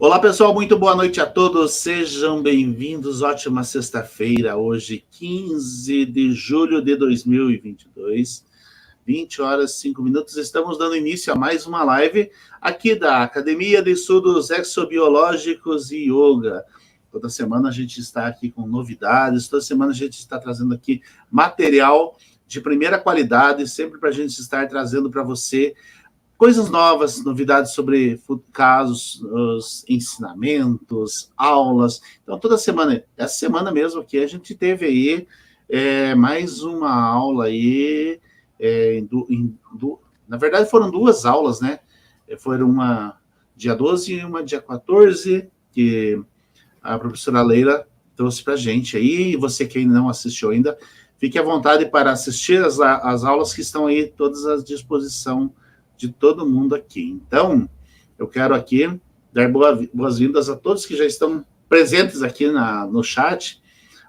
Olá, pessoal, muito boa noite a todos, sejam bem-vindos, ótima sexta-feira, hoje 15 de julho de 2022, 20 horas 5 minutos, estamos dando início a mais uma live aqui da Academia de Estudos Exobiológicos e Yoga. Toda semana a gente está aqui com novidades, toda semana a gente está trazendo aqui material de primeira qualidade, sempre para a gente estar trazendo para você coisas novas, novidades sobre casos, os ensinamentos, aulas. Então, toda semana, essa semana mesmo aqui, a gente teve aí mais uma aula aí. Na verdade, foram duas aulas, né? Foram uma dia 12 e uma dia 14, que a professora Leila trouxe para a gente aí. E você que ainda não assistiu ainda, fique à vontade para assistir as aulas que estão aí todas à disposição de todo mundo aqui. Então, eu quero aqui dar boas-vindas a todos que já estão presentes aqui no chat.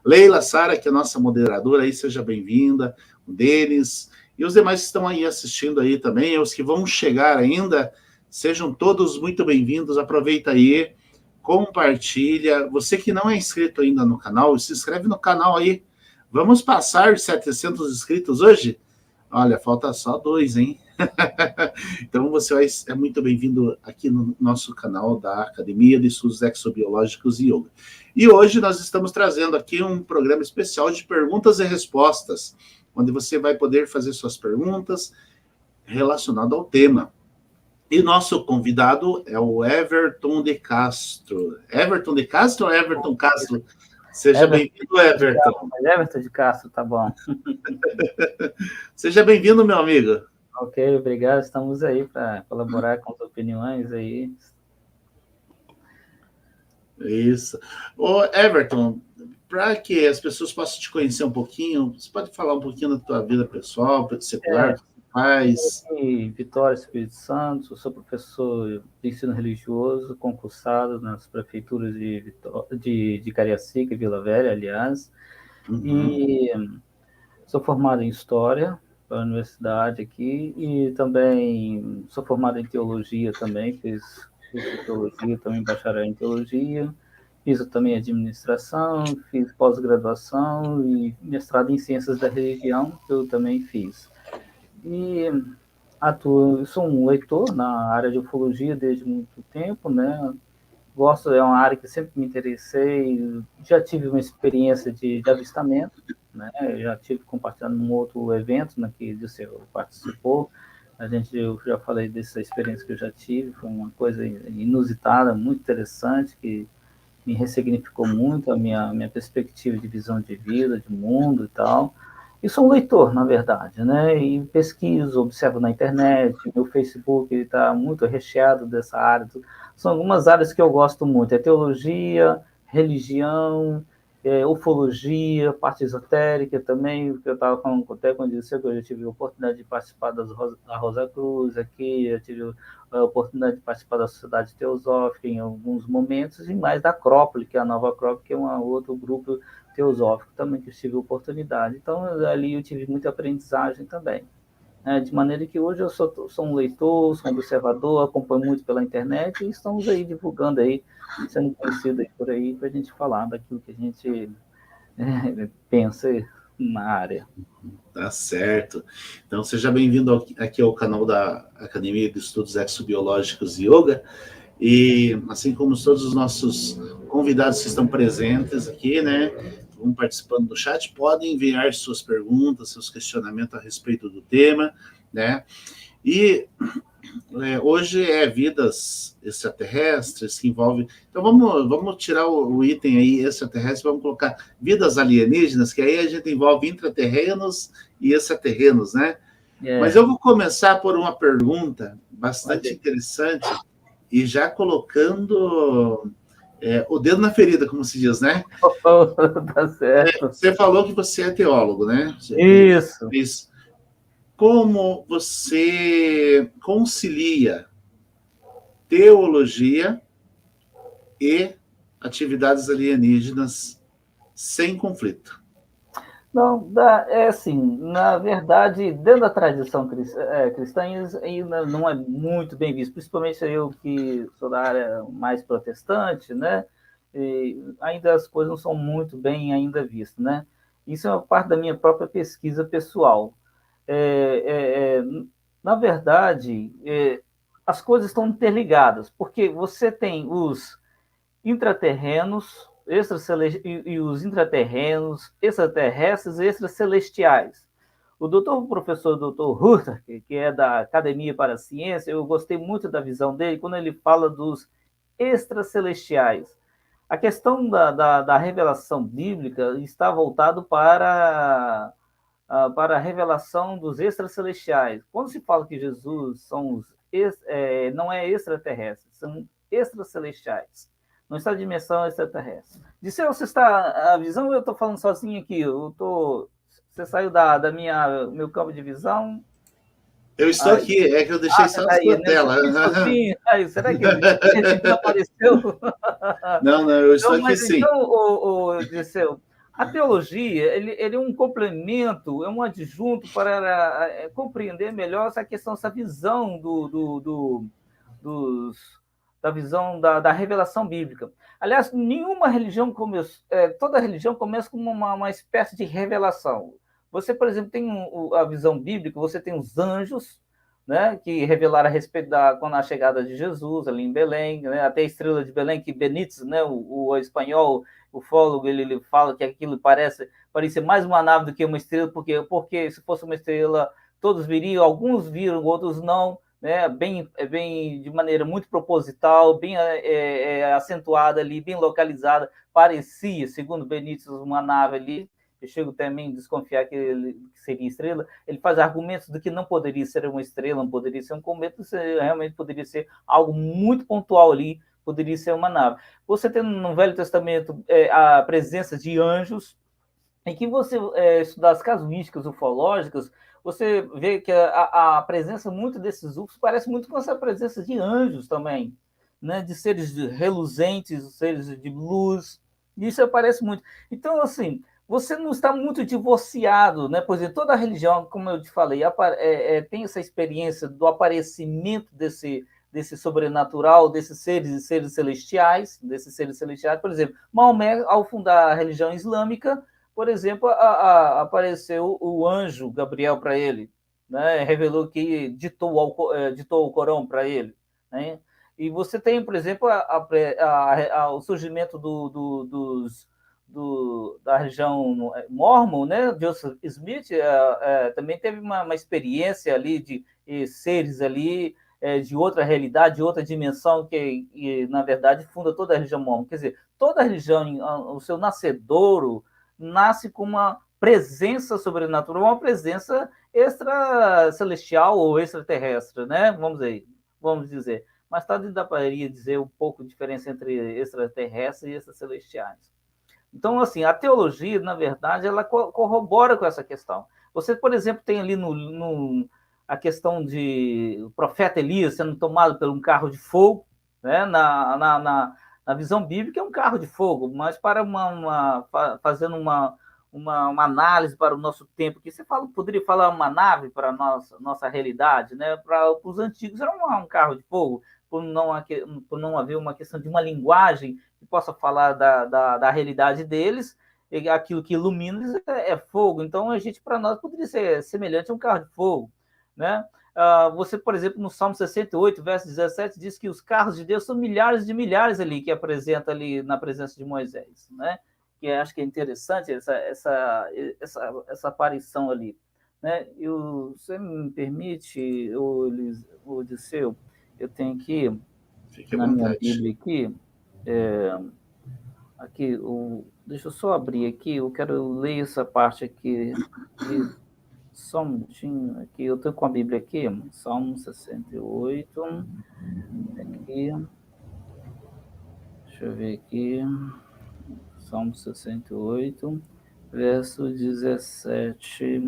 Leila, Sara, que é a nossa moderadora, aí seja bem-vinda, o Denis, e os demais que estão aí assistindo aí também, os que vão chegar ainda, sejam todos muito bem-vindos, aproveita aí, compartilha, você que não é inscrito ainda no canal, se inscreve no canal aí, vamos passar 700 inscritos hoje? Olha, falta só 2, hein? Então você é muito bem-vindo aqui no nosso canal da Academia de Estudos Exobiológicos e Yoga. E hoje nós estamos trazendo aqui um programa especial de perguntas e respostas, onde você vai poder fazer suas perguntas relacionadas ao tema. E nosso convidado é o Everton de Castro. Everton de Castro ou Everton Castro? Seja bem-vindo, Everton. Everton de Castro, tá bom. Seja bem-vindo, meu amigo. Ok, obrigado. Estamos aí para colaborar com as opiniões aí. Isso. Ô, Everton, para que as pessoas possam te conhecer um pouquinho, você pode falar um pouquinho da tua vida pessoal, secular, o que você faz? Vitória, Espírito Santo, sou professor de ensino religioso, concursado nas prefeituras de Cariacica e Vila Velha, aliás. E sou formado em História pela universidade aqui e também sou formado em Teologia também, fiz curso de Teologia, também bacharel em Teologia, fiz também Administração, fiz pós-graduação e mestrado em Ciências da Religião, que eu também fiz. E sou um leitor na área de ufologia desde muito tempo, né? É uma área que sempre me interessei, já tive uma experiência de avistamento, né? Já tive compartilhando um outro evento, né, que você participou. Eu já falei dessa experiência que eu já tive, foi uma coisa inusitada, muito interessante, que me ressignificou muito a minha perspectiva de visão de vida, de mundo e tal. E sou um leitor, na verdade, né? E pesquiso, observo na internet, meu Facebook está muito recheado dessa área. São algumas áreas que eu gosto muito, é teologia, religião, ufologia, parte esotérica também, que eu estava falando até quando eu disse que eu já tive a oportunidade de participar da Rosa Cruz aqui, eu tive a oportunidade de participar da Sociedade Teosófica em alguns momentos, e mais da Acrópole, que é a Nova Acrópole, que é um outro grupo teosófico também que eu tive a oportunidade. Então, ali eu tive muita aprendizagem também. De maneira que hoje eu sou um leitor, sou um observador, acompanho muito pela internet e estamos aí divulgando aí, sendo conhecido aí por aí, para a gente falar daquilo que a gente pensa na área. Tá certo. Então, seja bem-vindo aqui ao canal da Academia de Estudos Exobiológicos e Yoga. E, assim como todos os nossos convidados que estão presentes aqui, né, vão participando do chat, podem enviar suas perguntas, seus questionamentos a respeito do tema, né? E hoje é vidas extraterrestres que envolvem. Então vamos tirar o item aí extraterrestre, vamos colocar vidas alienígenas, que aí a gente envolve intraterrenos e extraterrenos, né? Mas eu vou começar por uma pergunta bastante interessante e já colocando o dedo na ferida, como se diz, né? Tá certo. Você falou que você é teólogo, né? Isso. Como você concilia teologia e atividades alienígenas sem conflito? Não, é assim, na verdade, dentro da tradição cristã, isso ainda não é muito bem visto, principalmente eu que sou da área mais protestante, né? E ainda as coisas não são muito bem ainda vistas, né? Isso é uma parte da minha própria pesquisa pessoal. É, é, é, na verdade, as coisas estão interligadas, porque você tem os intraterrenos, e os intraterrenos, extraterrestres e extracelestiais. O professor doutor Hurter, que é da Academia para a Ciência, eu gostei muito da visão dele quando ele fala dos extracelestiais. A questão da revelação bíblica está voltado para a revelação dos extracelestiais. Quando se fala que Jesus não é extraterrestre, são extracelestiais. Não está em dimensão extraterrestre. Disse, você está a visão, eu estou falando sozinho aqui. Você saiu da meu campo de visão. Eu estou aqui, é que eu deixei só a sua tela. Será que ele desapareceu? Não, eu estou aqui sim. Então, Dirceu, a teologia ele é um complemento, é um adjunto para compreender melhor essa questão, essa visão da visão da revelação bíblica. Aliás, nenhuma religião toda religião começa com uma espécie de revelação. Você, por exemplo, tem a visão bíblica, você tem os anjos, né, que revelaram a respeito quando a chegada de Jesus ali em Belém, né, até a estrela de Belém, que Benítez, né, o espanhol, o ufólogo, ele fala que aquilo parecia mais uma nave do que uma estrela, porque se fosse uma estrela, todos viriam, alguns viram, outros não, né, bem de maneira muito proposital, bem acentuada ali, bem localizada, parecia, segundo Benítez, uma nave ali. Eu chego também a desconfiar que seria estrela. Ele faz argumentos de que não poderia ser uma estrela, não poderia ser um cometa, realmente poderia ser algo muito pontual ali, poderia ser uma nave. Você tem no Velho Testamento a presença de anjos, em que você estudar as casuísticas ufológicas, você vê que a presença muito desses UFOs parece muito com essa presença de anjos também, né? De seres reluzentes, seres de luz. Isso aparece muito. Então, assim, você não está muito divorciado, né? Por exemplo, toda religião, como eu te falei, tem essa experiência do aparecimento desse sobrenatural, desses seres celestiais, por exemplo, Maomé, ao fundar a religião islâmica, por exemplo, apareceu o anjo Gabriel para ele, né? Revelou que ditou o Corão para ele, né? E você tem, por exemplo, o surgimento da região Mormon, né? Joseph Smith também teve uma experiência ali de seres ali de outra realidade, de outra dimensão que, na verdade, funda toda a religião Mormon. Quer dizer, toda a religião, o seu nascedouro, nasce com uma presença sobrenatural, uma presença extracelestial ou extraterrestre, né? Vamos dizer. Mas tarde dá para dizer um pouco a diferença entre extraterrestres e extracelestiais. Então, assim, a teologia, na verdade, ela corrobora com essa questão. Você, por exemplo, tem ali a questão de o profeta Elias sendo tomado por um carro de fogo, né? Na visão bíblica é um carro de fogo, mas fazendo uma análise para o nosso tempo, que poderia falar uma nave para a nossa realidade, né? Para os antigos era um carro de fogo, por não haver uma questão de uma linguagem que possa falar da realidade deles, e aquilo que ilumina é fogo. Então, para nós, poderia ser semelhante a um carro de fogo, né? Você, por exemplo, no Salmo 68, verso 17, diz que os carros de Deus são milhares de milhares ali, que apresenta ali na presença de Moisés, né? Que acho que é interessante essa aparição ali, né? Você me permite, Odisseu, eu tenho aqui, na minha Bíblia aqui, deixa eu só abrir aqui, eu quero ler essa parte aqui, só um minutinho, aqui, eu estou com a Bíblia aqui, Salmo 68, aqui, deixa eu ver aqui, Salmo 68, verso 17,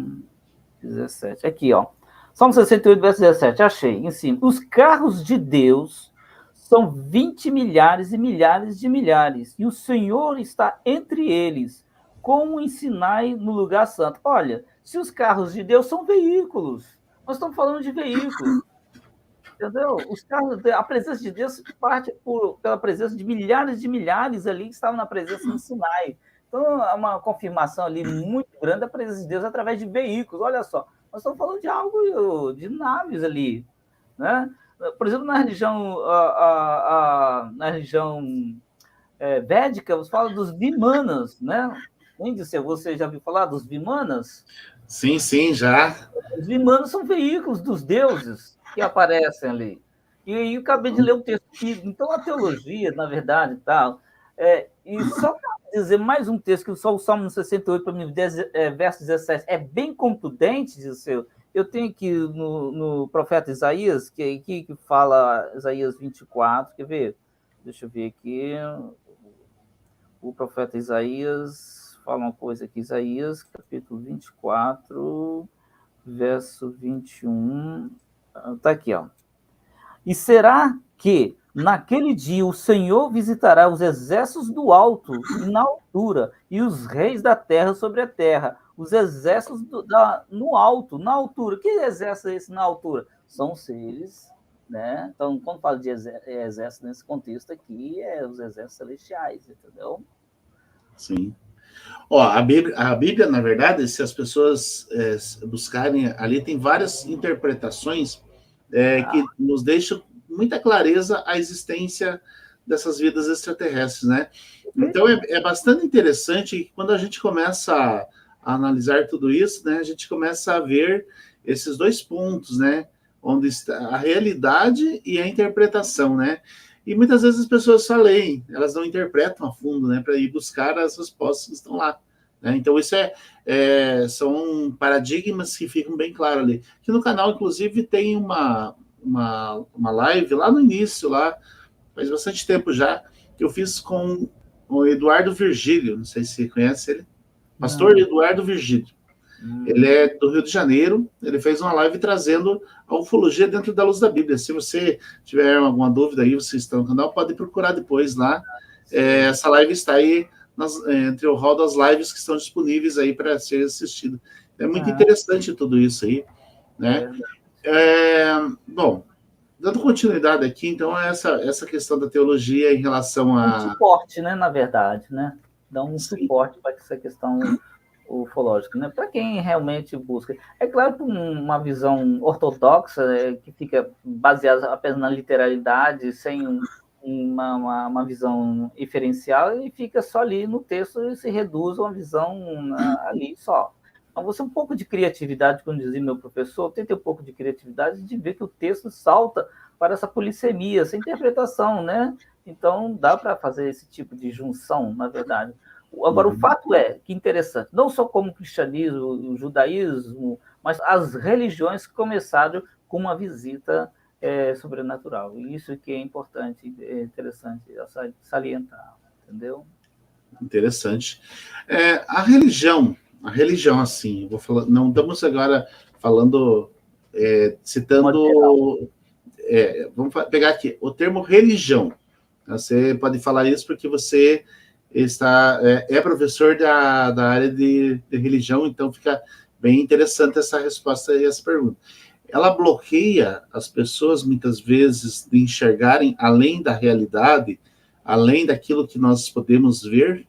aqui, ó, Salmo 68, verso 17, achei, em cima, os carros de Deus são 20 milhares e milhares de milhares, e o Senhor está entre eles, como ensinar no lugar santo. Olha, se os carros de Deus são veículos, nós estamos falando de veículos, entendeu? Os carros, a presença de Deus parte pela presença de milhares ali que estavam na presença no Sinai. Então, é uma confirmação ali muito grande da presença de Deus através de veículos. Olha só, nós estamos falando de algo, de naves ali, né? Por exemplo, na religião, na religião védica, você fala dos Vimanas, né? Índice, você já ouviu falar dos Vimanas? Sim, sim, já. Os Vimanas são veículos dos deuses que aparecem ali. E aí eu acabei de ler um texto aqui. Então, a teologia, na verdade, e tal. E só para dizer mais um texto, que só o Salmo 68, para mim, verso 17, é bem contundente, diz o seu. Eu tenho aqui no profeta Isaías, que fala Isaías 24, quer ver? Deixa eu ver aqui. O profeta Isaías fala uma coisa aqui, Isaías, capítulo 24, verso 21. Está aqui, ó. E será que naquele dia o Senhor visitará os exércitos do alto e na altura, e os reis da terra sobre a terra, os exércitos no alto, na altura. Que exército é esse na altura? São seres, né? Então, quando fala de exército nesse contexto aqui, os exércitos celestiais, entendeu? Sim. Ó, a Bíblia, na verdade, se as pessoas buscarem ali, tem várias interpretações que nos deixam muita clareza a existência dessas vidas extraterrestres, né? Então, é bastante interessante que quando a gente começa a analisar tudo isso, né, a gente começa a ver esses dois pontos, né? Onde está a realidade e a interpretação, né? E muitas vezes as pessoas só leem, elas não interpretam a fundo, né? Para ir buscar as respostas que estão lá. Né? Então, isso são paradigmas que ficam bem claros ali. Aqui no canal, inclusive, tem uma live lá no início, lá faz bastante tempo já, que eu fiz com o Eduardo Virgílio, não sei se você conhece ele, pastor Eduardo Virgílio. Ele é do Rio de Janeiro, ele fez uma live trazendo a ufologia dentro da luz da Bíblia. Se você tiver alguma dúvida aí, vocês estão no canal, pode procurar depois lá. Essa live está aí entre o hall das lives que estão disponíveis aí para ser assistido. É muito interessante tudo isso aí, né? Bom, dando continuidade aqui, então, essa questão da teologia em relação a... Um suporte, né, na verdade, né? Dá um suporte para essa questão ufológica, né? Para quem realmente busca. É claro que uma visão ortodoxa, que fica baseada apenas na literalidade, sem uma visão inferencial, e fica só ali no texto e se reduz a uma visão ali só. Então, você um pouco de criatividade, como dizia meu professor, tente um pouco de criatividade de ver que o texto salta para essa polissemia, essa interpretação, né? Então, dá para fazer esse tipo de junção, na verdade. Agora, o fato é que interessante, não só como o cristianismo, o judaísmo, mas as religiões começaram com uma visita sobrenatural. E isso que é importante, interessante salientar, entendeu? Interessante. A religião, assim, vou falar, não estamos agora falando, citando, vamos pegar aqui, o termo religião. Você pode falar isso porque você é professor da área de religião, então fica bem interessante essa resposta e essa pergunta. Ela bloqueia as pessoas, muitas vezes, de enxergarem além da realidade, além daquilo que nós podemos ver?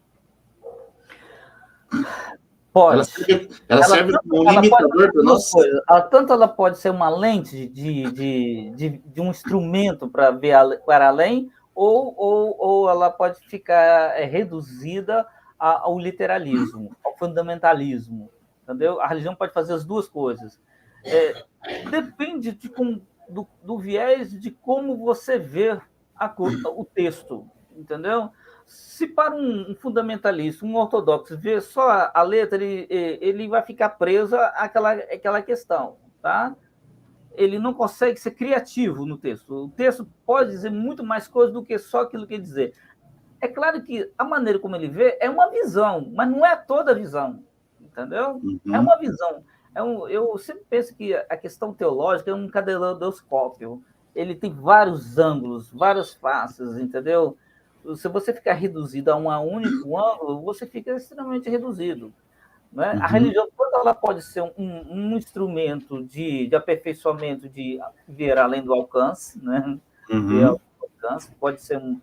Pode. Ela serve como um limitador para nós? Tanto ela pode ser uma lente de um instrumento para ver para além, ou ela pode ficar reduzida ao literalismo, ao fundamentalismo, entendeu? A religião pode fazer as duas coisas. Depende do viés de como você vê o texto, entendeu? Se para um fundamentalista, um ortodoxo, ver só a letra, ele vai ficar preso àquela questão, tá? Ele não consegue ser criativo no texto. O texto pode dizer muito mais coisas do que só aquilo que ele dizer. É claro que a maneira como ele vê é uma visão, mas não é toda a visão, entendeu? É uma visão. Eu sempre penso que a questão teológica é um caleidoscópio. Ele tem vários ângulos, várias faces, entendeu? se você ficar reduzido a um único ângulo, você fica extremamente reduzido. Né? A religião, quando ela pode ser um instrumento de aperfeiçoamento, de ver além do alcance, né? Ver além do alcance, pode ser um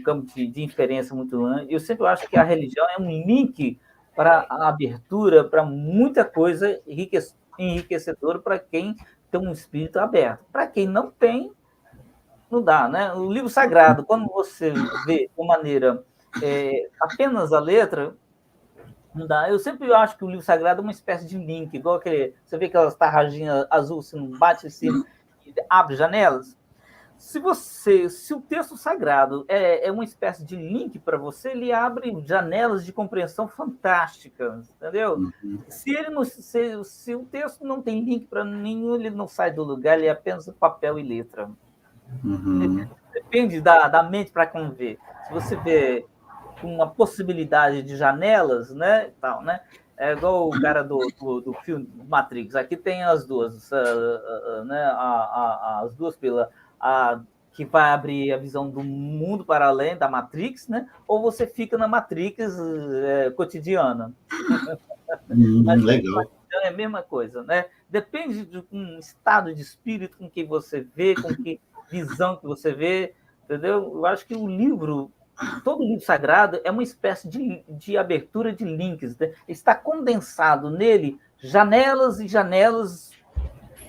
campo de inferência muito grande. Eu sempre acho que a religião é um link para a abertura, para muita coisa enriquecedora para quem tem um espírito aberto. Para quem não tem, não dá, né? O livro sagrado, quando você vê de maneira apenas a letra, não dá. Eu sempre acho que o livro sagrado é uma espécie de link, igual aquele. Você vê aquelas tarraginhas azul, você não bate em cima e abre janelas. Se o texto sagrado é uma espécie de link para você, ele abre janelas de compreensão fantásticas, entendeu? Se o texto não tem link para nenhum, ele não sai do lugar, ele é apenas papel e letra. Depende da mente para conver. Se você vê uma possibilidade de janelas, né, tal, né? É igual o cara do filme Matrix. Aqui tem as duas, né? As duas pela que vai abrir a visão do mundo para além da Matrix, né? Ou você fica na Matrix cotidiana. Legal. É a mesma coisa, né? Depende de um estado de espírito com que você vê, com que visão que você vê, entendeu? Eu acho que todo livro sagrado é uma espécie de abertura de links, né? Está condensado nele janelas e janelas,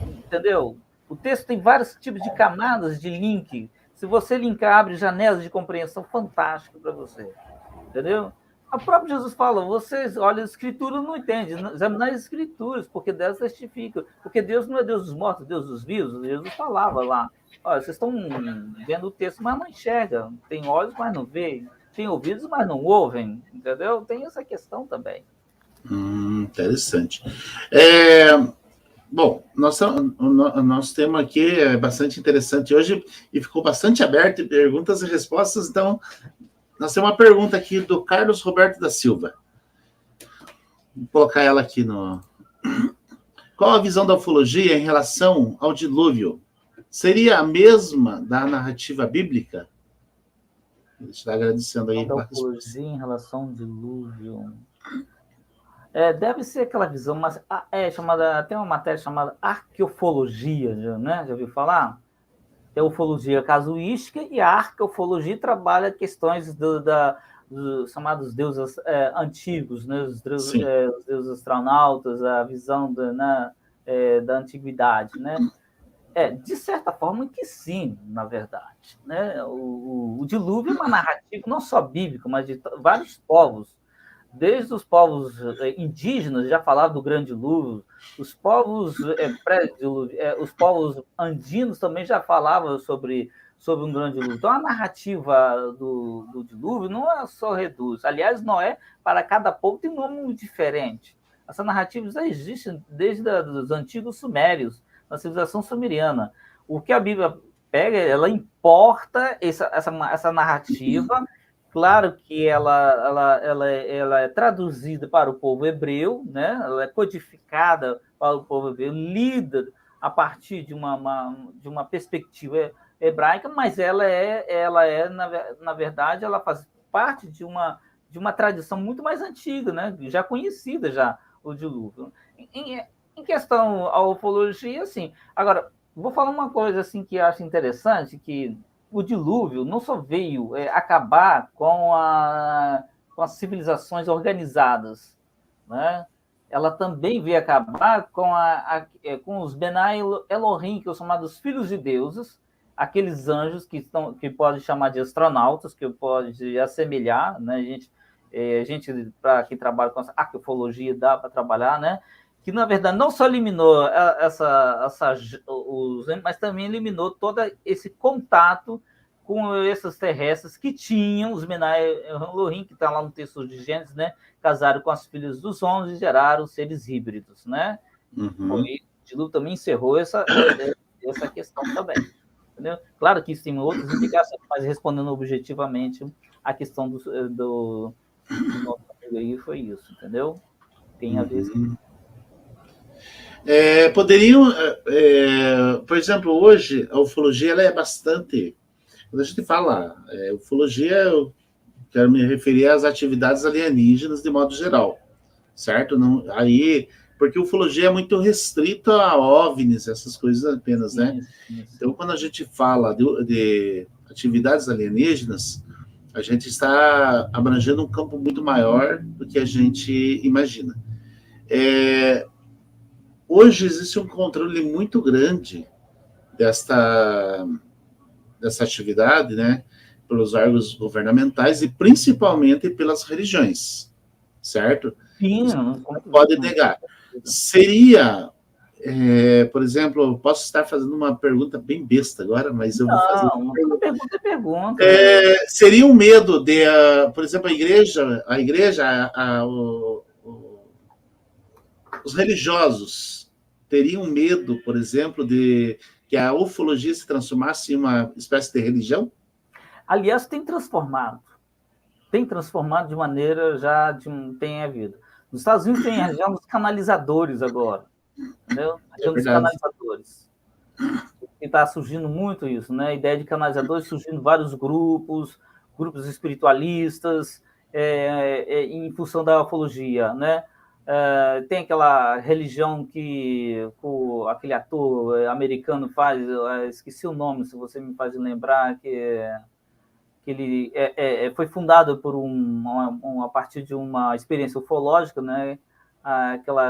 entendeu? O texto tem vários tipos de camadas de link. Se você linkar, abre janelas de compreensão fantásticas para você, entendeu? O próprio Jesus fala, vocês olham a escritura não entendem, examinar as escrituras, porque delas testificam, porque Deus não é Deus dos mortos, Deus dos vivos. Jesus falava lá, olha, vocês estão vendo o texto, mas não enxergam, tem olhos, mas não veem, tem ouvidos, mas não ouvem, entendeu? Tem essa questão também. Interessante. Bom, o nosso tema aqui é bastante interessante hoje e ficou bastante aberto em perguntas e respostas, então nós temos uma pergunta aqui do Carlos Roberto da Silva. Vou colocar ela aqui no... Qual a visão da ufologia em relação ao dilúvio? Seria a mesma da narrativa bíblica? Ele está agradecendo aí. Da ufologia em relação ao dilúvio... deve ser aquela visão, mas tem uma matéria chamada arqueofologia, né? Já ouviu falar? Tem a ufologia casuística e a arqueofologia trabalha questões dos chamados deuses antigos, né? Os deuses astronautas, a visão da antiguidade, né? De certa forma que sim, na verdade, né? O dilúvio é uma narrativa não só bíblica, mas de vários povos. Desde os povos indígenas, já falavam do grande dilúvio, os povos pré-dilúvio, os povos andinos também já falavam sobre um grande dilúvio. Então, a narrativa do dilúvio não é só reduz. Aliás, Noé, para cada povo, tem um nome diferente. Essa narrativa já existe desde os antigos sumérios, na civilização sumeriana. O que a Bíblia pega, ela importa essa narrativa. Claro que ela é traduzida para o povo hebreu, né? Ela é codificada para o povo hebreu, lida a partir de uma perspectiva hebraica, mas ela na verdade, ela faz parte de uma tradição muito mais antiga, né? Já conhecida já, o dilúvio. Em questão à ufologia, assim, agora, vou falar uma coisa assim que eu acho interessante, que o dilúvio não só veio acabar com as civilizações organizadas, né? Ela também veio acabar com os Benai Elohim, que são chamados filhos de deuses, aqueles anjos que pode chamar de astronautas, que pode assemelhar, né? A gente para quem trabalha com a arqueologia dá para trabalhar, né? Que na verdade não só eliminou mas também eliminou todo esse contato com esses terrestres que tinham os Menai Elohim, que está lá no texto de Gênesis, né? Casaram com as filhas dos homens e geraram seres híbridos, né? O dilúvio também encerrou essa questão também. Entendeu? Claro que isso tem outras implicações, mas respondendo objetivamente a questão do nosso amigo aí foi isso, entendeu? Tem a ver com poderiam, por exemplo, hoje a ufologia ela é bastante quando a gente fala ufologia, eu quero me referir às atividades alienígenas de modo geral, certo? Não, aí, porque ufologia é muito restrita a OVNIs, essas coisas apenas, né? Isso. Então, quando a gente fala de atividades alienígenas, a gente está abrangendo um campo muito maior do que a gente imagina. Hoje existe um controle muito grande dessa atividade, né, pelos órgãos governamentais e principalmente pelas religiões, certo? Sim, Isso não pode negar. Seria, por exemplo, posso estar fazendo uma pergunta bem besta agora, mas eu vou fazer. Uma pergunta é pergunta. Seria um medo de, por exemplo, os religiosos teriam medo, por exemplo, de que a ufologia se transformasse em uma espécie de religião? Aliás, tem transformado de maneira tem havido. Nos Estados Unidos tem a região dos canalizadores agora, entendeu? A região dos canalizadores. E está surgindo muito isso, né? A ideia de canalizadores, surgindo vários grupos espiritualistas, em função da ufologia, né? Tem aquela religião que aquele ator americano faz, esqueci o nome, se você me faz lembrar, que ele foi fundado por a partir de uma experiência ufológica, né? Aquele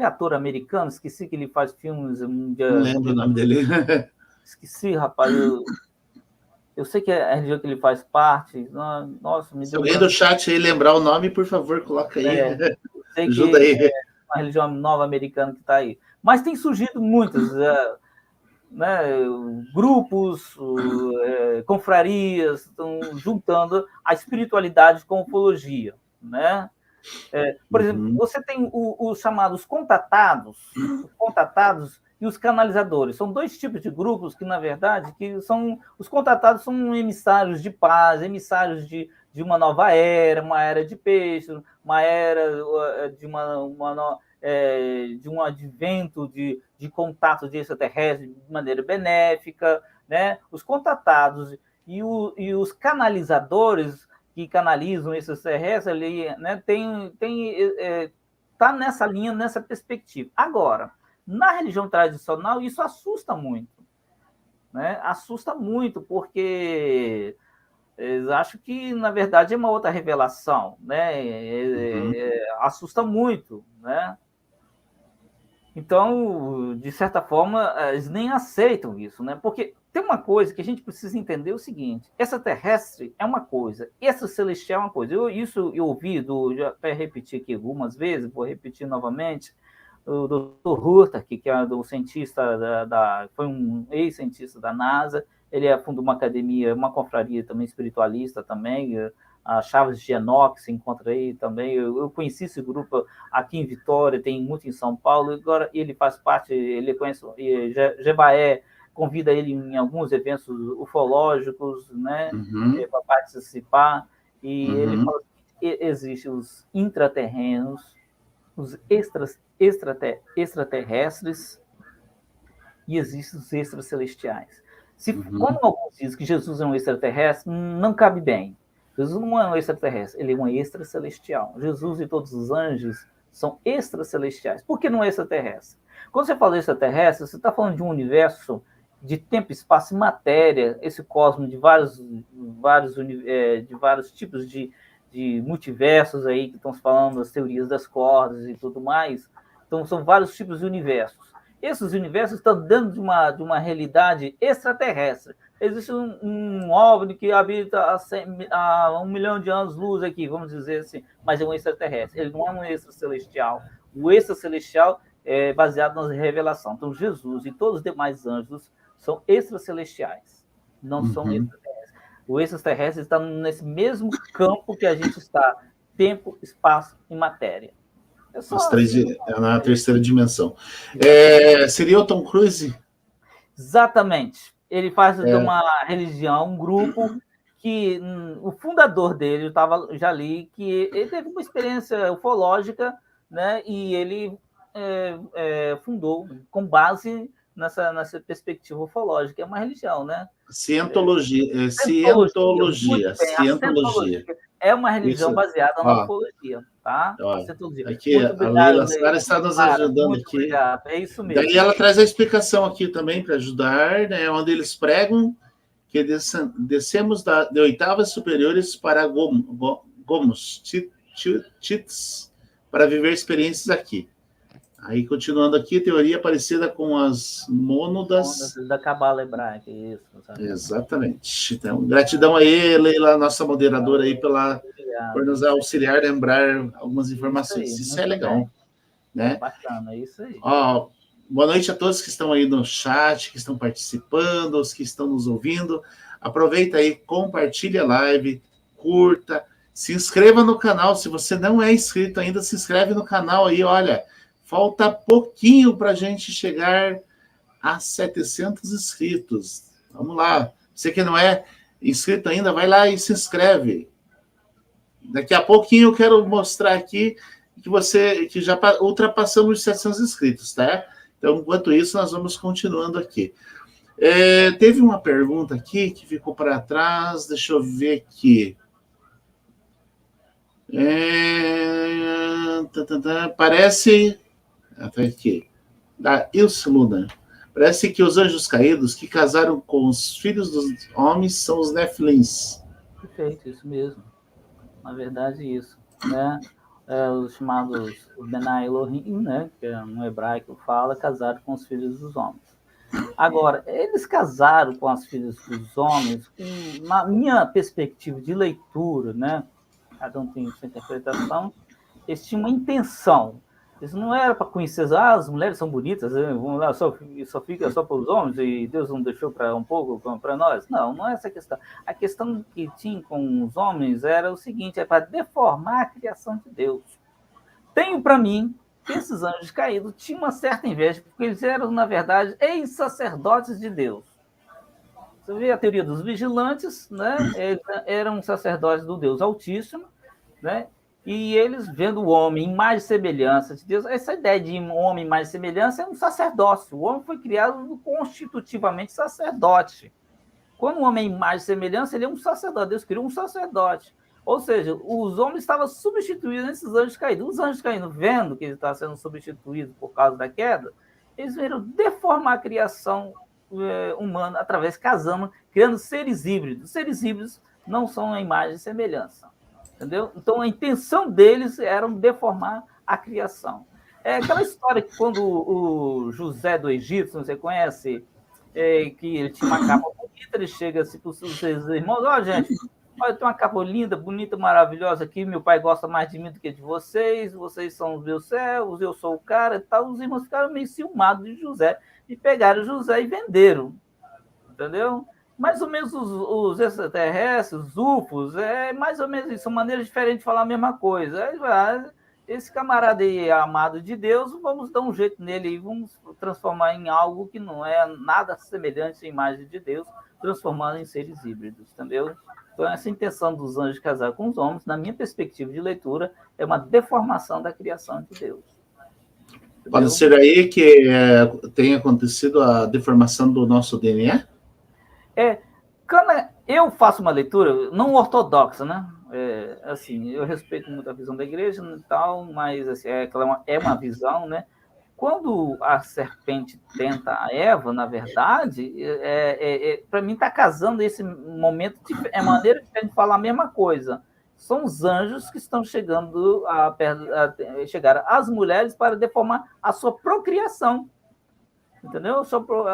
ator americano, esqueci que ele faz filmes. Não lembro o nome dele. Esqueci, rapaz. Eu sei que é a religião que ele faz parte. Nossa, me Se deu alguém do chat aí lembrar o nome, por favor, coloca aí. Sei Ajuda que aí. É uma religião nova americana que está aí. Mas tem surgido muitas, né, grupos, confrarias, estão juntando a espiritualidade com a ufologia, né? Por exemplo, você tem os chamados contatados e os canalizadores. São dois tipos de grupos que, na verdade, os contatados são emissários de paz, emissários de uma nova era, uma era de peixes, uma era de um advento de contato de extraterrestre de maneira benéfica, né? Os contatados e os canalizadores que canalizam esses terrestres ali, né? Tá nessa linha, nessa perspectiva. Agora, na religião tradicional, isso assusta muito, né? Assusta muito, porque eles acham que, na verdade, é uma outra revelação, né? Assusta muito, né? Então, de certa forma, eles nem aceitam isso, né? Porque tem uma coisa que a gente precisa entender o seguinte: extraterrestre é uma coisa, extracelestial é uma coisa. Isso eu ouvi, já até repeti aqui algumas vezes, vou repetir novamente, o Dr. Hurtak, que é do cientista foi um ex-cientista da NASA, ele fundou uma academia, uma confraria também espiritualista também, a Chaves de Enoch se encontra aí também. Eu conheci esse grupo aqui em Vitória, tem muito em São Paulo. Agora ele faz parte, ele conhece Jebaé, convida ele em alguns eventos ufológicos, né, para participar. E ele fala que existem os intraterrenos, os extraterrestres e existem os extracelestiais. Como alguns dizem que Jesus é um extraterrestre, não cabe bem. Jesus não é um extraterrestre, ele é um extracelestial. Jesus e todos os anjos são extracelestiais. Por que não é extraterrestre? Quando você fala extraterrestre, você está falando de um universo de tempo, espaço e matéria, esse cosmos de vários tipos de multiversos aí, que estão falando das teorias das cordas e tudo mais. Então, são vários tipos de universos. Esses universos estão dentro de uma realidade extraterrestre. Existe um OVNI que habita há 1 milhão de anos-luz aqui, vamos dizer assim, mas é um extraterrestre. Ele não é um extracelestial. O extracelestial é baseado na revelação. Então, Jesus e todos os demais anjos são extracelestiais, não são extraterrestres. O extraterrestre está nesse mesmo campo que a gente está: tempo, espaço e matéria. Na terceira dimensão. Seria o Tom Cruise? Exatamente. Ele faz de uma religião, um grupo que o fundador dele, eu estava já ali, que ele teve uma experiência ufológica, né? E ele fundou com base nessa perspectiva ufológica. É uma religião, né? Cientologia. Cientologia. Cientologia. É uma religião baseada na ufologia, tá? Aqui, a Leila Sara está nos ajudando aqui. Obrigado. É isso mesmo. Daí ela traz a explicação aqui também para ajudar, né? Onde eles pregam que descemos de oitavas superiores para gomos, tits, para viver experiências aqui. Aí, continuando aqui, teoria parecida com as mônadas da Cabala Hebraica, isso. Exatamente. Então, gratidão aí, Leila, nossa moderadora aí, por nos auxiliar, lembrar algumas informações. Isso é legal. Né? Bacana, é isso aí. Ó, boa noite a todos que estão aí no chat, que estão participando, os que estão nos ouvindo. Aproveita aí, compartilha a live, curta, se inscreva no canal. Se você não é inscrito ainda, se inscreve no canal aí, olha. Falta pouquinho para a gente chegar a 700 inscritos. Vamos lá. Você que não é inscrito ainda, vai lá e se inscreve. Daqui a pouquinho eu quero mostrar aqui que já ultrapassamos os 700 inscritos, tá? Então, enquanto isso, nós vamos continuando aqui. Teve uma pergunta aqui que ficou para trás. Deixa eu ver aqui. Parece... Até aqui. Da Ilse Luna. Parece que os anjos caídos que casaram com os filhos dos homens são os Nefilins. Perfeito, isso mesmo. Na verdade, isso. Né? Os chamados Benai Elohim, né? Que no hebraico fala, casaram com os filhos dos homens. Agora, eles casaram com as filhas dos homens, na minha perspectiva de leitura, né? Cada um tem sua interpretação, eles tinham uma intenção. Isso não era para conhecer, as mulheres são bonitas, vamos lá, só fica só para os homens e Deus não deixou para um pouco para nós. Não é essa a questão. A questão que tinha com os homens era o seguinte, é para deformar a criação de Deus. Tenho para mim que esses anjos caídos tinham uma certa inveja, porque eles eram, na verdade, ex-sacerdotes de Deus. Você vê a teoria dos vigilantes, né? Eles eram sacerdotes do Deus Altíssimo, né? E eles, vendo o homem em imagem e semelhança de Deus, essa ideia de um homem em imagem e semelhança é um sacerdócio. O homem foi criado constitutivamente sacerdote. Quando o homem é em imagem e semelhança, ele é um sacerdote. Deus criou um sacerdote. Ou seja, os homens estavam substituídos nesses anjos caídos. Os anjos caídos, vendo que ele estava sendo substituído por causa da queda, eles viram deformar a criação humana através, casando, criando seres híbridos. Seres híbridos não são a imagem e semelhança. Entendeu? Então, a intenção deles era deformar a criação. É aquela história que quando o José do Egito, você conhece, que ele tinha uma capa bonita, ele chega assim para os seus irmãos, gente, olha, eu tenho uma capa linda, bonita, maravilhosa aqui, meu pai gosta mais de mim do que de vocês são os meus servos, eu sou o cara e tal. Os irmãos ficaram meio ciumados de José e pegaram José e venderam. Entendeu? Mais ou menos os extraterrestres, os UFOs, é mais ou menos isso, são maneiras diferentes de falar a mesma coisa. Esse camarada aí é amado de Deus, vamos dar um jeito nele e vamos transformar em algo que não é nada semelhante à imagem de Deus, transformando em seres híbridos, entendeu? Então, essa intenção dos anjos casar com os homens, na minha perspectiva de leitura, é uma deformação da criação de Deus. Entendeu? Pode ser aí que tenha acontecido a deformação do nosso DNA? Quando eu faço uma leitura não ortodoxa, né? Assim, eu respeito muito a visão da igreja e tal, mas assim, é uma visão, né? Quando a serpente tenta a Eva, na verdade, para mim está casando esse momento, é maneira de falar a mesma coisa. São os anjos que estão chegando chegar às mulheres para deformar a sua procriação. Entendeu? A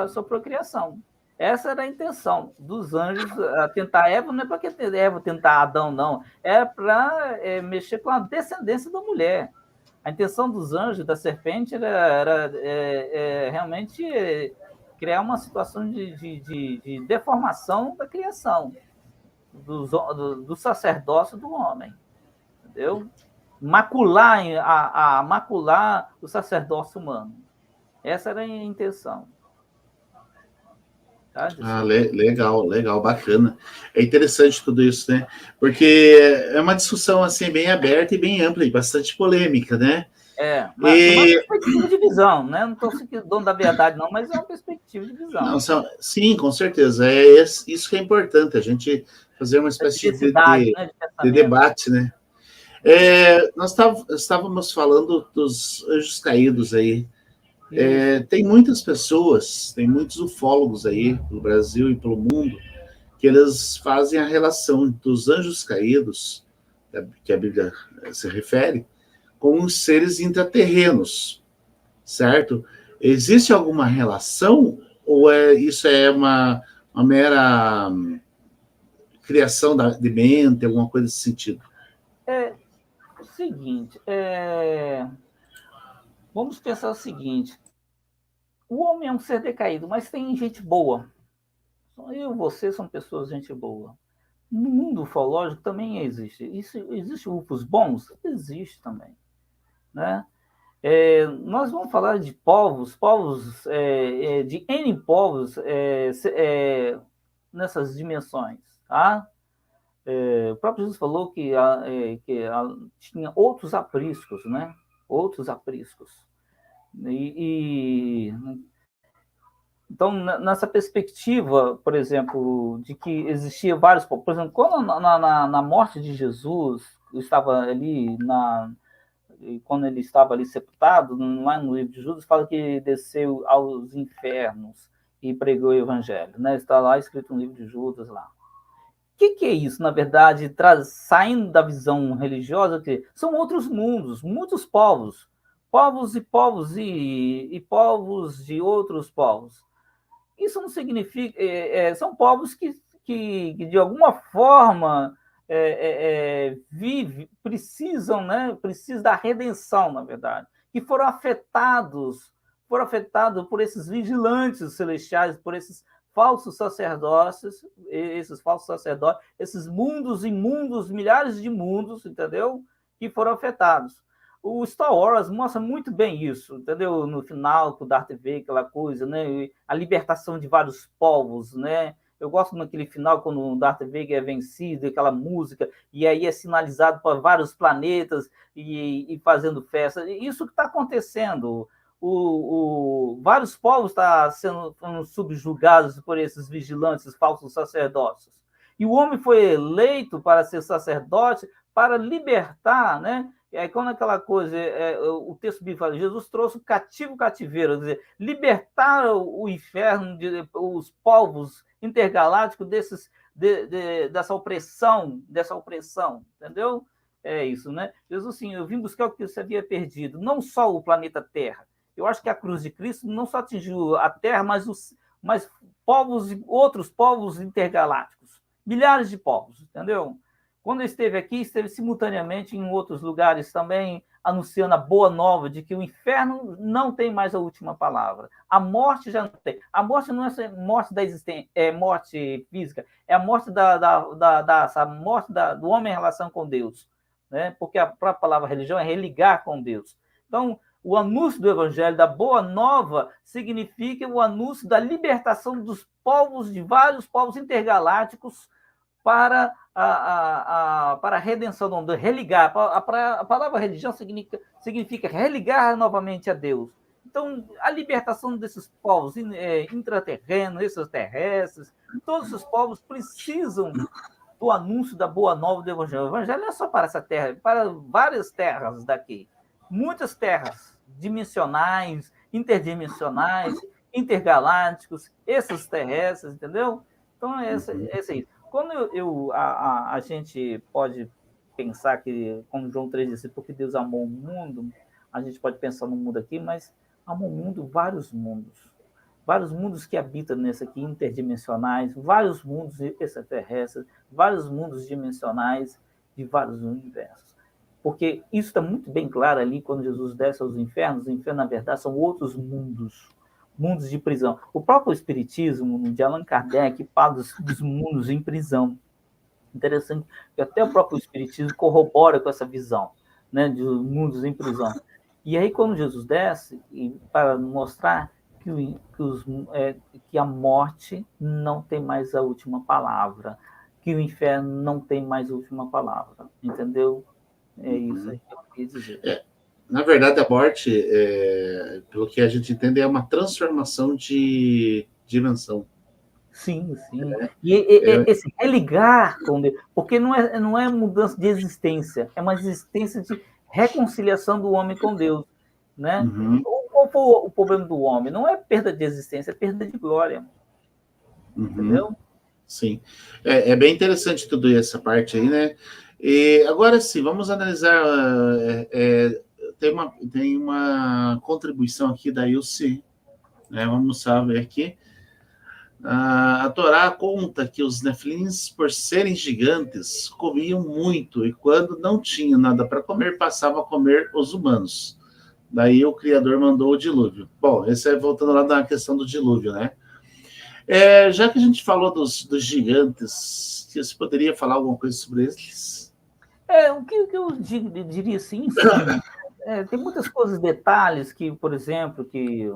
sua procriação. Essa era a intenção dos anjos, tentar Eva, não é para que Eva tentar Adão, não. É para mexer com a descendência da mulher. A intenção dos anjos, da serpente, era realmente criar uma situação de deformação da criação, do sacerdócio do homem. Entendeu? Macular o sacerdócio humano. Essa era a intenção. Legal, bacana. É interessante tudo isso, né? Porque é uma discussão assim bem aberta e bem ampla e bastante polêmica, né? Uma perspectiva de visão, né? Não estou sendo dono da verdade, não, mas é uma perspectiva de visão. Não, sim, com certeza. Isso que é importante, a gente fazer uma espécie de debate, né? Nós estávamos falando dos anjos caídos aí. Tem muitas pessoas, tem muitos ufólogos aí, pelo Brasil e pelo mundo, que eles fazem a relação dos anjos caídos, que a Bíblia se refere, com os seres intraterrenos, certo? Existe alguma relação ou isso é uma mera criação de mente, alguma coisa nesse sentido? É o seguinte, vamos pensar o seguinte, o homem é um ser decaído, mas tem gente boa. Eu e você são pessoas gente boa. No mundo ufológico também existe. Existe grupos bons? Existe também. Né? Nós vamos falar de povos de N povos nessas dimensões. Tá? O próprio Jesus falou que tinha outros apriscos, né? Outros apriscos. Então, nessa perspectiva, por exemplo, de que existia vários... Por exemplo, quando na morte de Jesus, estava ali quando ele estava ali sepultado, lá no livro de Judas, fala que desceu aos infernos e pregou o evangelho. Né? Está lá escrito no livro de Judas lá. O que é isso, na verdade, saindo da visão religiosa, que são outros mundos, muitos povos, povos e povos de outros povos. Isso não significa... são povos que de alguma forma, precisam da redenção, na verdade, que foram afetados por esses vigilantes celestiais, por esses falsos sacerdotes, esses mundos imundos, milhares de mundos, entendeu? Que foram afetados. O Star Wars mostra muito bem isso, entendeu? No final, com o Darth Vader, aquela coisa, né? A libertação de vários povos, né? Eu gosto naquele final, quando o Darth Vader é vencido, aquela música, e aí é sinalizado para vários planetas e fazendo festa. Isso que está acontecendo. Vários povos estão sendo subjugados por esses vigilantes, falsos sacerdotes. E o homem foi eleito para ser sacerdote, para libertar, né? E aí, quando aquela coisa, o texto bíblico fala, Jesus trouxe o cativeiro, quer dizer, libertar o inferno, os povos intergalácticos dessa opressão, entendeu? É isso, né? Jesus, assim, eu vim buscar o que você havia perdido, não só o planeta Terra. Eu acho que a cruz de Cristo não só atingiu a Terra, mas outros povos intergalácticos, milhares de povos, entendeu? Quando esteve aqui, esteve simultaneamente em outros lugares também, anunciando a boa nova de que o inferno não tem mais a última palavra. A morte já não tem. A morte não é morte da existência, é morte física, é a morte do homem em relação com Deus. Né? Porque a própria palavra religião é religar com Deus. Então, o anúncio do evangelho, da boa nova, significa o anúncio da libertação dos povos, de vários povos intergalácticos, para a redenção do mundo, religar. A palavra religião significa religar novamente a Deus. Então, a libertação desses povos intraterrenos, extraterrestres, todos os povos precisam do anúncio da boa nova do Evangelho. O Evangelho não é só para essa terra, é para várias terras daqui. Muitas terras dimensionais, interdimensionais, intergalácticos, extraterrestres, entendeu? Então, é isso. Quando a gente pode pensar que, como João 3 disse, porque Deus amou o mundo, a gente pode pensar no mundo aqui, mas amou o mundo, vários mundos que habitam nesse aqui, interdimensionais, vários mundos extraterrestres, vários mundos dimensionais de vários universos. Porque isso está muito bem claro ali, quando Jesus desce aos infernos. Os infernos, na verdade, são outros mundos de prisão. O próprio Espiritismo, de Allan Kardec, fala dos mundos em prisão. Interessante que até o próprio Espiritismo corrobora com essa visão, né, de mundos em prisão. E aí, quando Jesus desce, para mostrar que a morte não tem mais a última palavra, que o inferno não tem mais a última palavra, entendeu? É isso aí que eu queria dizer. Na verdade, a morte, pelo que a gente entende, é uma transformação de dimensão. Sim, sim. Né? E esse religar com Deus, porque não é mudança de existência, é uma existência de reconciliação do homem com Deus, né? Uhum. Qual foi o problema do homem? Não é perda de existência, é perda de glória. Uhum. Entendeu? Sim. É bem interessante tudo essa parte aí, né? E agora sim, vamos analisar. Tem uma contribuição aqui da Ilse, né? Vamos ver aqui. A Torá conta que os nefilins, por serem gigantes, comiam muito e quando não tinham nada para comer, passavam a comer os humanos. Daí o Criador mandou o dilúvio. Bom, esse é voltando lá na questão do dilúvio, né? Já que a gente falou dos gigantes, você poderia falar alguma coisa sobre eles? O que eu diria assim, em suma, tem muitas coisas, detalhes que, por exemplo, que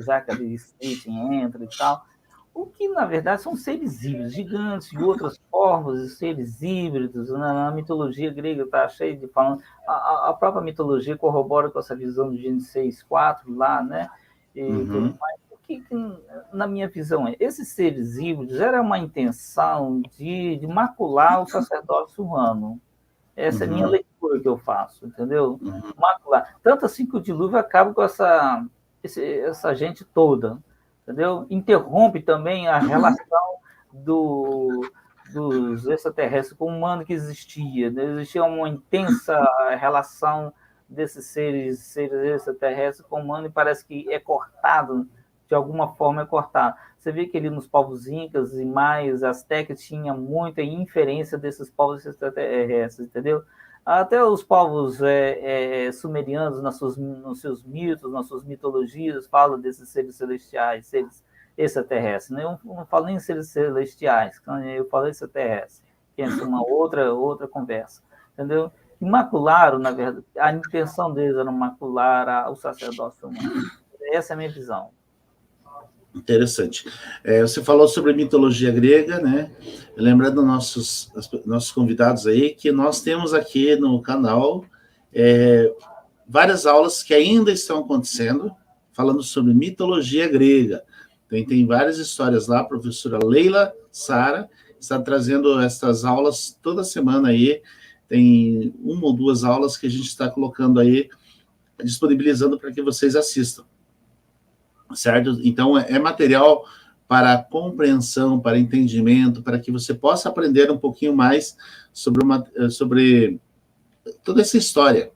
Jacques Sitchin entra e tal, o que, na verdade, são seres híbridos, gigantes, de outras formas, de seres híbridos. Na mitologia grega está cheio de falando. A própria mitologia corrobora com essa visão de Gênesis 6:4 lá, né? E tudo mais. O que, na minha visão, esses seres híbridos era uma intenção de macular o sacerdócio humano. Essa é a minha leitura que eu faço, entendeu? Macular. Tanto assim que o dilúvio acaba com essa gente toda, entendeu? Interrompe também a relação dos extraterrestres com o humano que existia. Né? Existia uma intensa relação desses seres extraterrestres com o humano e parece que é cortado, de alguma forma é cortado. Você vê que ali nos povos incas e mais astecas tinha muita inferência desses povos extraterrestres, entendeu? Até os povos sumerianos, nos seus mitos, nas suas mitologias, falam desses seres celestiais, seres extraterrestres. Né? Eu não falo nem em seres celestiais, eu falo extraterrestres, que é uma outra conversa, entendeu? E macularam, na verdade, a intenção deles era macular o sacerdócio humano. Essa é a minha visão. Interessante. Você falou sobre mitologia grega, né? Lembrando nossos convidados aí que nós temos aqui no canal várias aulas que ainda estão acontecendo, falando sobre mitologia grega. Tem várias histórias lá, a professora Leila Sara está trazendo essas aulas toda semana aí. Tem uma ou duas aulas que a gente está colocando aí, disponibilizando para que vocês assistam. Certo? Então, é material para compreensão, para entendimento, para que você possa aprender um pouquinho mais sobre toda essa história,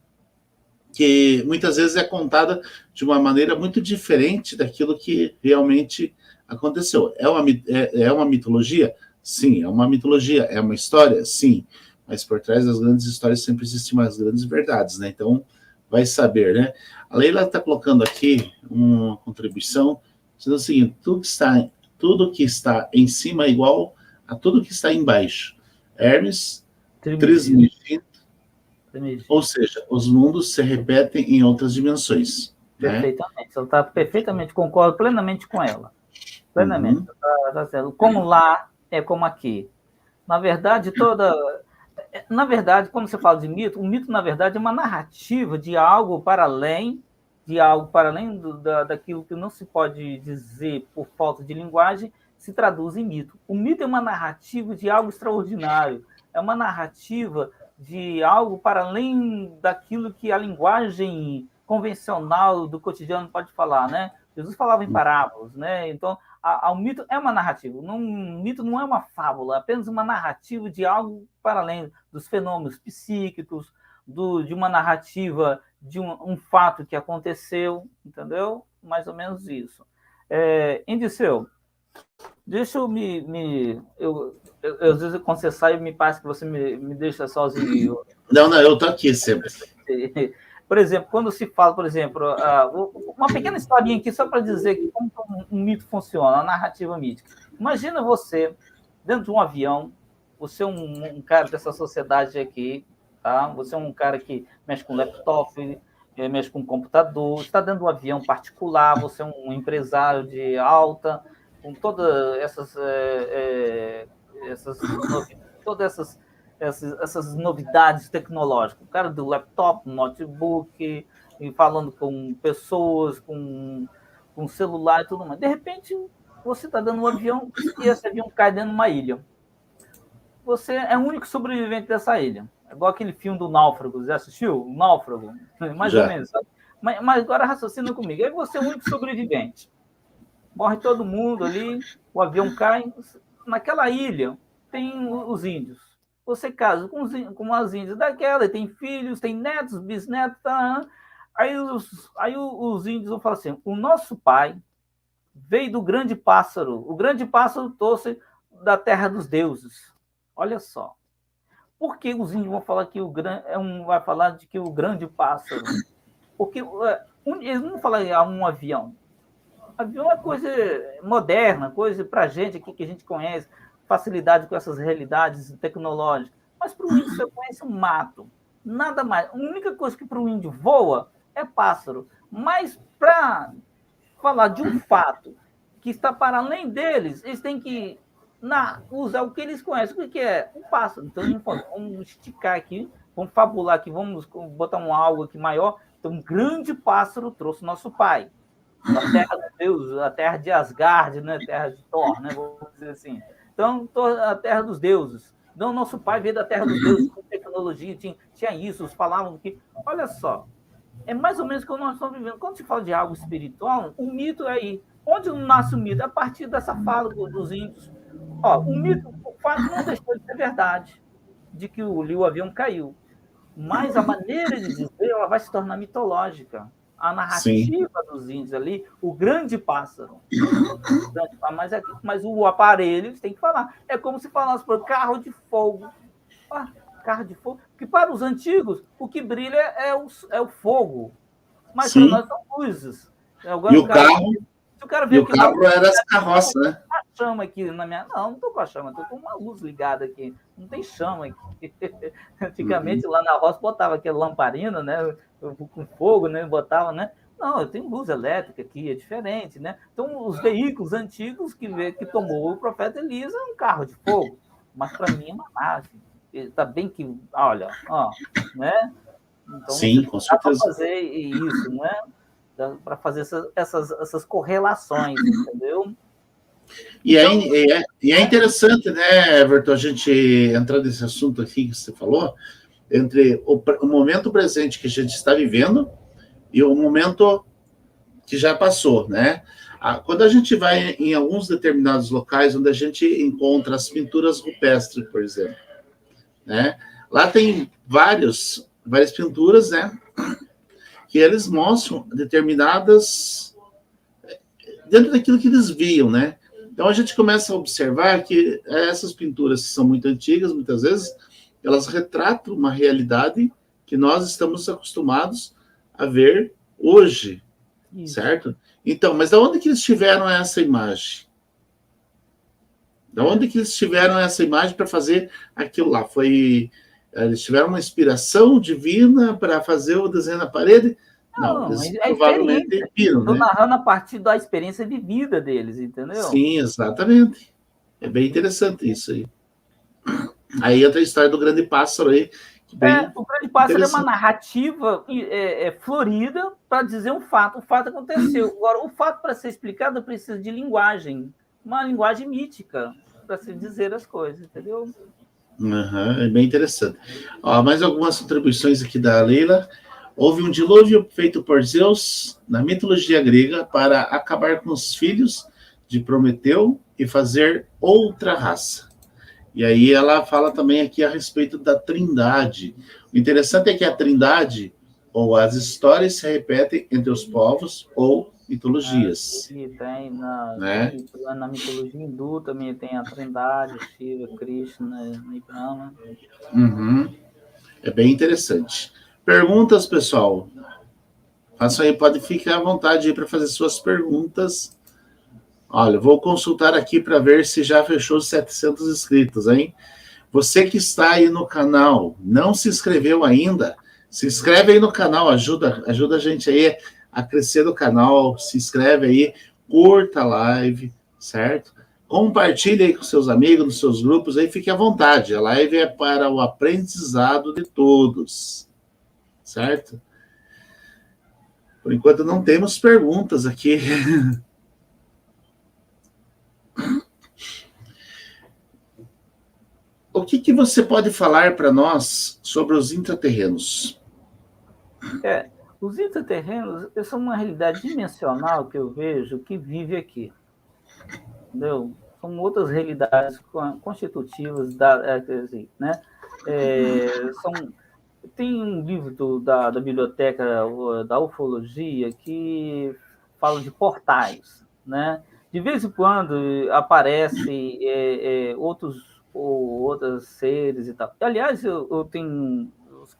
que muitas vezes é contada de uma maneira muito diferente daquilo que realmente aconteceu. É uma mitologia? Sim, é uma mitologia. É uma história? Sim. Mas por trás das grandes histórias sempre existem umas grandes verdades, né? Então, vai saber, né? A Leila está colocando aqui uma contribuição, dizendo o seguinte: tudo que está em cima é igual a tudo que está embaixo. Hermes Trismegisto, ou seja, os mundos se repetem em outras dimensões. Perfeitamente. Né? Ela está perfeitamente, concordo plenamente com ela. Plenamente. Tá certo. Como lá é como aqui. Na verdade, quando você fala de mito, o mito, na verdade, é uma narrativa de algo para além, daquilo que não se pode dizer por falta de linguagem, se traduz em mito. O mito é uma narrativa de algo extraordinário, é uma narrativa de algo para além daquilo que a linguagem convencional do cotidiano pode falar, né? Jesus falava em parábolas, né? Então, o mito é uma narrativa. Um mito não é uma fábula, é apenas uma narrativa de algo para além dos fenômenos psíquicos, de uma narrativa de um fato que aconteceu, entendeu? Mais ou menos isso. Indiceu, deixa eu às vezes, quando você sai, me parece que você me deixa sozinho. Não, eu estou aqui sempre. Por exemplo, quando se fala, por exemplo, uma pequena historinha aqui só para dizer como um mito funciona, a narrativa mítica. Imagina você, dentro de um avião, você é um cara dessa sociedade aqui, tá? Você é um cara que mexe com laptop, mexe com computador, está dentro de um avião particular, você é um empresário de alta, com todas essas essas novidades tecnológicas. O cara do laptop, notebook, e falando com pessoas, com celular e tudo mais. De repente, você está dando um avião e esse avião cai dentro de uma ilha. Você é o único sobrevivente dessa ilha. É igual aquele filme do Náufrago. Já assistiu? O Náufrago? Mais ou menos. Sabe? Mas agora raciocina comigo. Aí você é o único sobrevivente. Morre todo mundo ali, o avião cai. Naquela ilha tem os índios. Você casa com as índias daquela, tem filhos, tem netos, bisnetos. Tá? Aí os índios vão falar assim, o nosso pai veio do grande pássaro. O grande pássaro trouxe da terra dos deuses. Olha só. Por que os índios vão falar que vai falar de que o grande pássaro? Porque eles não vão falar em um avião. Avião é coisa moderna, coisa para a gente aqui que a gente conhece, facilidade com essas realidades tecnológicas. Mas para o índio você conhece um mato. Nada mais. A única coisa que para o índio voa é pássaro. Mas para falar de um fato que está para além deles, eles têm que usar o que eles conhecem. O que é? Um pássaro. Então, vamos esticar aqui, vamos fabular aqui, vamos botar algo aqui maior. Então, um grande pássaro trouxe nosso pai. A terra dos deuses, a terra de Asgard, né? A terra de Thor, né? Vamos dizer assim. Então, a terra dos deuses. Então, nosso pai veio da terra dos deuses, com tecnologia, tinha isso, falavam que... Olha só, é mais ou menos o que nós estamos vivendo. Quando se fala de algo espiritual, o mito é aí. Onde nasce o mito? A partir dessa fala dos índios. O mito, o fato não deixou de ser verdade, de que o avião caiu. Mas a maneira de dizer, ela vai se tornar mitológica. A narrativa dos índios ali, o grande pássaro. Mas o aparelho, eles têm que falar. É como se falasse por carro de fogo. Carro de fogo. Porque para os antigos, o que brilha é o fogo. Mas para nós são luzes. Agora, e o carro era as carroças, né? A chama aqui na minha... Não estou com a chama, estou com uma luz ligada aqui. Não tem chama aqui. Antigamente, lá na roça, botava aquela lamparina, né? Com fogo, né? Botava, né? Não, eu tenho luz elétrica aqui, é diferente, né? Então, os veículos antigos que tomou o profeta Elias é um carro de fogo. Mas, para mim, é uma nave. Está bem que... Olha, né? Então, sim, com certeza. Para fazer isso, né? Para fazer essas correlações, entendeu? E é interessante, né, Everton, a gente entrar nesse assunto aqui que você falou, entre o momento presente que a gente está vivendo e o momento que já passou, né? Quando a gente vai em alguns determinados locais onde a gente encontra as pinturas rupestres, por exemplo, né? Lá tem várias pinturas, né? Que eles mostram determinadas... dentro daquilo que eles viam, né? Então, a gente começa a observar que essas pinturas, que são muito antigas, muitas vezes, elas retratam uma realidade que nós estamos acostumados a ver hoje, certo? Então, mas de onde que eles tiveram essa imagem? De onde que eles tiveram essa imagem para fazer aquilo lá? Eles tiveram uma inspiração divina para fazer o desenho na parede? Não, eles provavelmente viram, né? Estou narrando a partir da experiência vivida deles, entendeu? Sim, exatamente. É bem interessante isso aí. Aí entra a história do grande pássaro aí. O grande pássaro é uma narrativa florida para dizer um fato. O fato aconteceu. Agora, o fato, para ser explicado, precisa de linguagem. Uma linguagem mítica para se dizer as coisas, entendeu? É bem interessante. Mais algumas contribuições aqui da Leila. Houve um dilúvio feito por Zeus na mitologia grega para acabar com os filhos de Prometeu e fazer outra raça. E aí ela fala também aqui a respeito da Trindade. O interessante é que a Trindade, ou as histórias, se repetem entre os povos ou mitologias. Tem na mitologia hindu também tem a Trindade, Shiva, Krishna e Brahma. É bem interessante. Perguntas, pessoal? Faça aí, pode ficar à vontade aí para fazer suas perguntas. Olha, vou consultar aqui para ver se já fechou os 700 inscritos, hein? Você que está aí no canal, não se inscreveu ainda, se inscreve aí no canal, ajuda a gente aí a crescer no canal, se inscreve aí, curta a live, certo? Compartilhe aí com seus amigos, nos seus grupos, aí fique à vontade. A live é para o aprendizado de todos, certo? Por enquanto não temos perguntas aqui. O que você pode falar para nós sobre os intraterrenos? Os intraterrenos são uma realidade dimensional que eu vejo que vive aqui. Entendeu? São outras realidades constitutivas né? Tem um livro da biblioteca da ufologia que fala de portais, né? De vez em quando aparecem outros seres e tal. Aliás, eu tenho,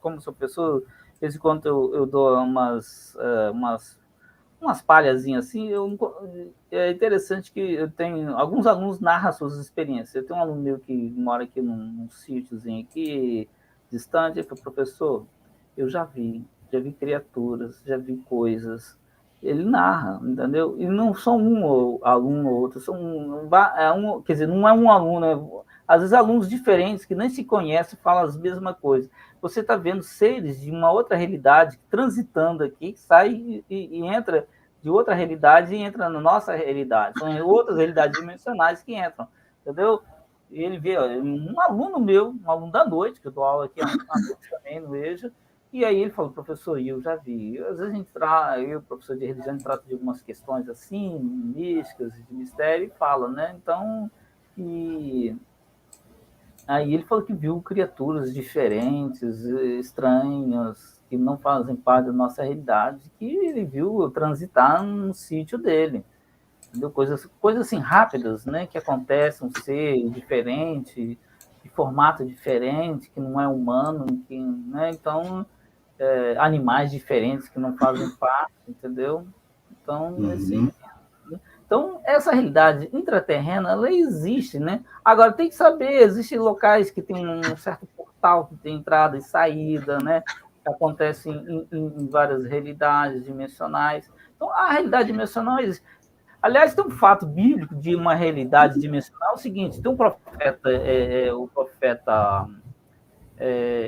como sou pessoa, de vez em quando eu dou umas palhazinhas assim. É interessante que eu tenho alguns alunos narram suas experiências. Eu tenho um aluno meu que mora aqui num sítiozinho aqui distante. Ele falou: professor, eu já vi criaturas, já vi coisas. Ele narra, entendeu? E não são aluno ou outro, quer dizer, não é um aluno, às vezes alunos diferentes que nem se conhecem falam as mesmas coisas. Você está vendo seres de uma outra realidade transitando aqui, que sai e entra de outra realidade e entra na nossa realidade. São outras realidades dimensionais que entram, entendeu? E ele vê, um aluno meu, um aluno da noite, que eu dou aula aqui à noite também no EJA, e aí ele falou: professor, eu já vi. Às vezes eu, professor de religião, trato de algumas questões assim, místicas, de mistério, e fala, né? Então, aí ele falou que viu criaturas diferentes, estranhas, que não fazem parte da nossa realidade, que ele viu transitar no sítio dele. Entendeu? Coisas assim rápidas, né, que acontecem, um ser diferente, de formato diferente, que não é humano, né, então, animais diferentes que não fazem parte, entendeu? Então, Então, essa realidade intraterrena, ela existe, né? Agora, tem que saber, existem locais que tem um certo portal que tem entrada e saída, né? Que acontece em várias realidades dimensionais. Então, a realidade dimensional existe. Aliás, tem um fato bíblico de uma realidade dimensional, é o seguinte: tem um profeta, o profeta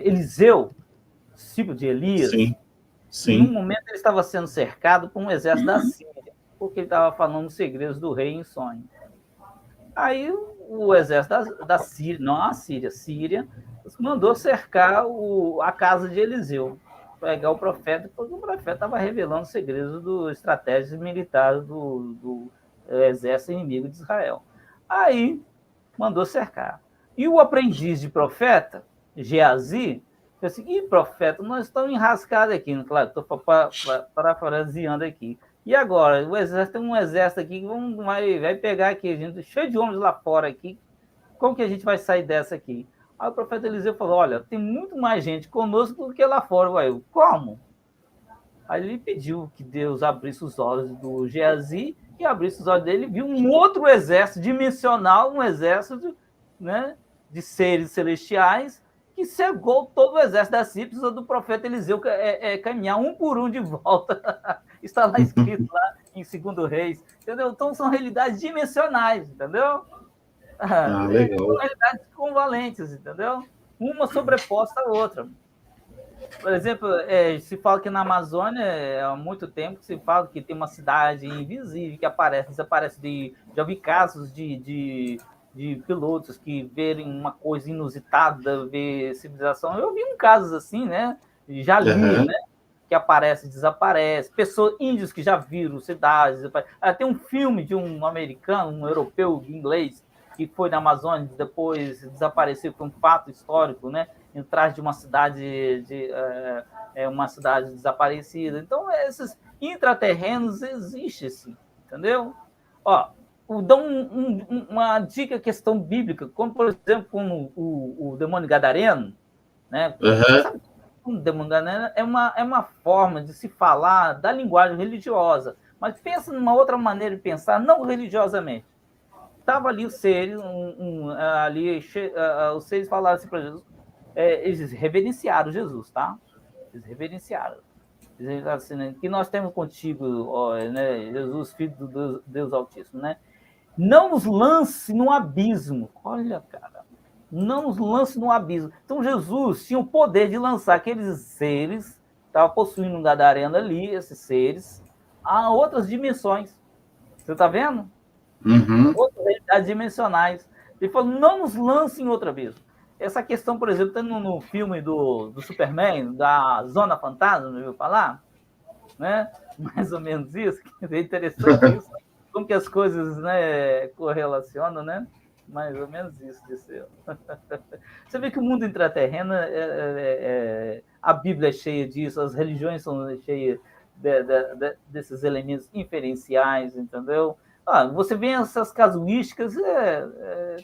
Eliseu, discípulo de Elias. Sim, Em um sim. momento ele estava sendo cercado por um exército da Síria, porque ele estava falando os segredos do rei em sonho. Aí o exército da Síria, não a Síria, mandou cercar a casa de Eliseu, pegar o profeta, porque o profeta estava revelando os segredos estratégias militares do exército inimigo de Israel. Aí mandou cercar. E o aprendiz de profeta, Geazi, disse assim: profeta, nós estamos enrascados aqui. Claro, estou parafraseando aqui. E agora? O exército tem um exército aqui que vai pegar aqui, a gente, cheio de homens lá fora aqui. Como que a gente vai sair dessa aqui? Aí o profeta Eliseu falou: olha, tem muito mais gente conosco do que lá fora. Ué, como? Aí ele pediu que Deus abrisse os olhos do Geazi, e abrisse os olhos dele, viu um outro exército dimensional, um exército, né, de seres celestiais, que cegou todo o exército da Síria. Precisou do profeta Eliseu caminhar um por um de volta. Está lá escrito lá em 2 Reis. Entendeu? Então são realidades dimensionais, entendeu? Legal. São realidades convalentes, entendeu? Uma sobreposta à outra. Por exemplo, se fala que na Amazônia, há muito tempo, se fala que tem uma cidade invisível que desaparece. Já vi casos de pilotos que verem uma coisa inusitada, ver civilização. Eu vi um caso assim, né? Já li, né? Que aparece e desaparece. Índios que já viram cidades. Tem um filme de um americano, um europeu, inglês, que foi na Amazônia, depois desapareceu, foi um fato histórico, né? Atrás de uma cidade uma cidade desaparecida. Então, esses intraterrenos existem, sim, entendeu? Ó, dão uma dica, questão bíblica, como, por exemplo, como o demônio gadareno, né? Sabe, o demônio gadareno é uma forma de se falar da linguagem religiosa, mas pensa numa outra maneira de pensar, não religiosamente. Estava ali os seres, os seres falaram assim para Jesus, eles reverenciaram Jesus, tá? Eles reverenciaram. Eles assim, né, que nós temos contigo, ó, né, Jesus, filho do Deus Altíssimo, né? Não nos lance no abismo. Olha, cara, não nos lance no abismo. Então, Jesus tinha o poder de lançar aqueles seres, estava possuindo um gadareno ali, esses seres, a outras dimensões. Você está vendo? Uhum. Outras realidades dimensionais. Ele falou, não nos lance em outro abismo. Essa questão, por exemplo, está no filme do Superman, da Zona Fantasma, não ouviu falar? Né? Mais ou menos isso. É interessante isso. Como que as coisas, né, correlacionam, né? Mais ou menos isso de ser. Você vê que o mundo intraterreno, a Bíblia é cheia disso, as religiões são cheias desses elementos inferenciais, entendeu? Você vê essas casuísticas,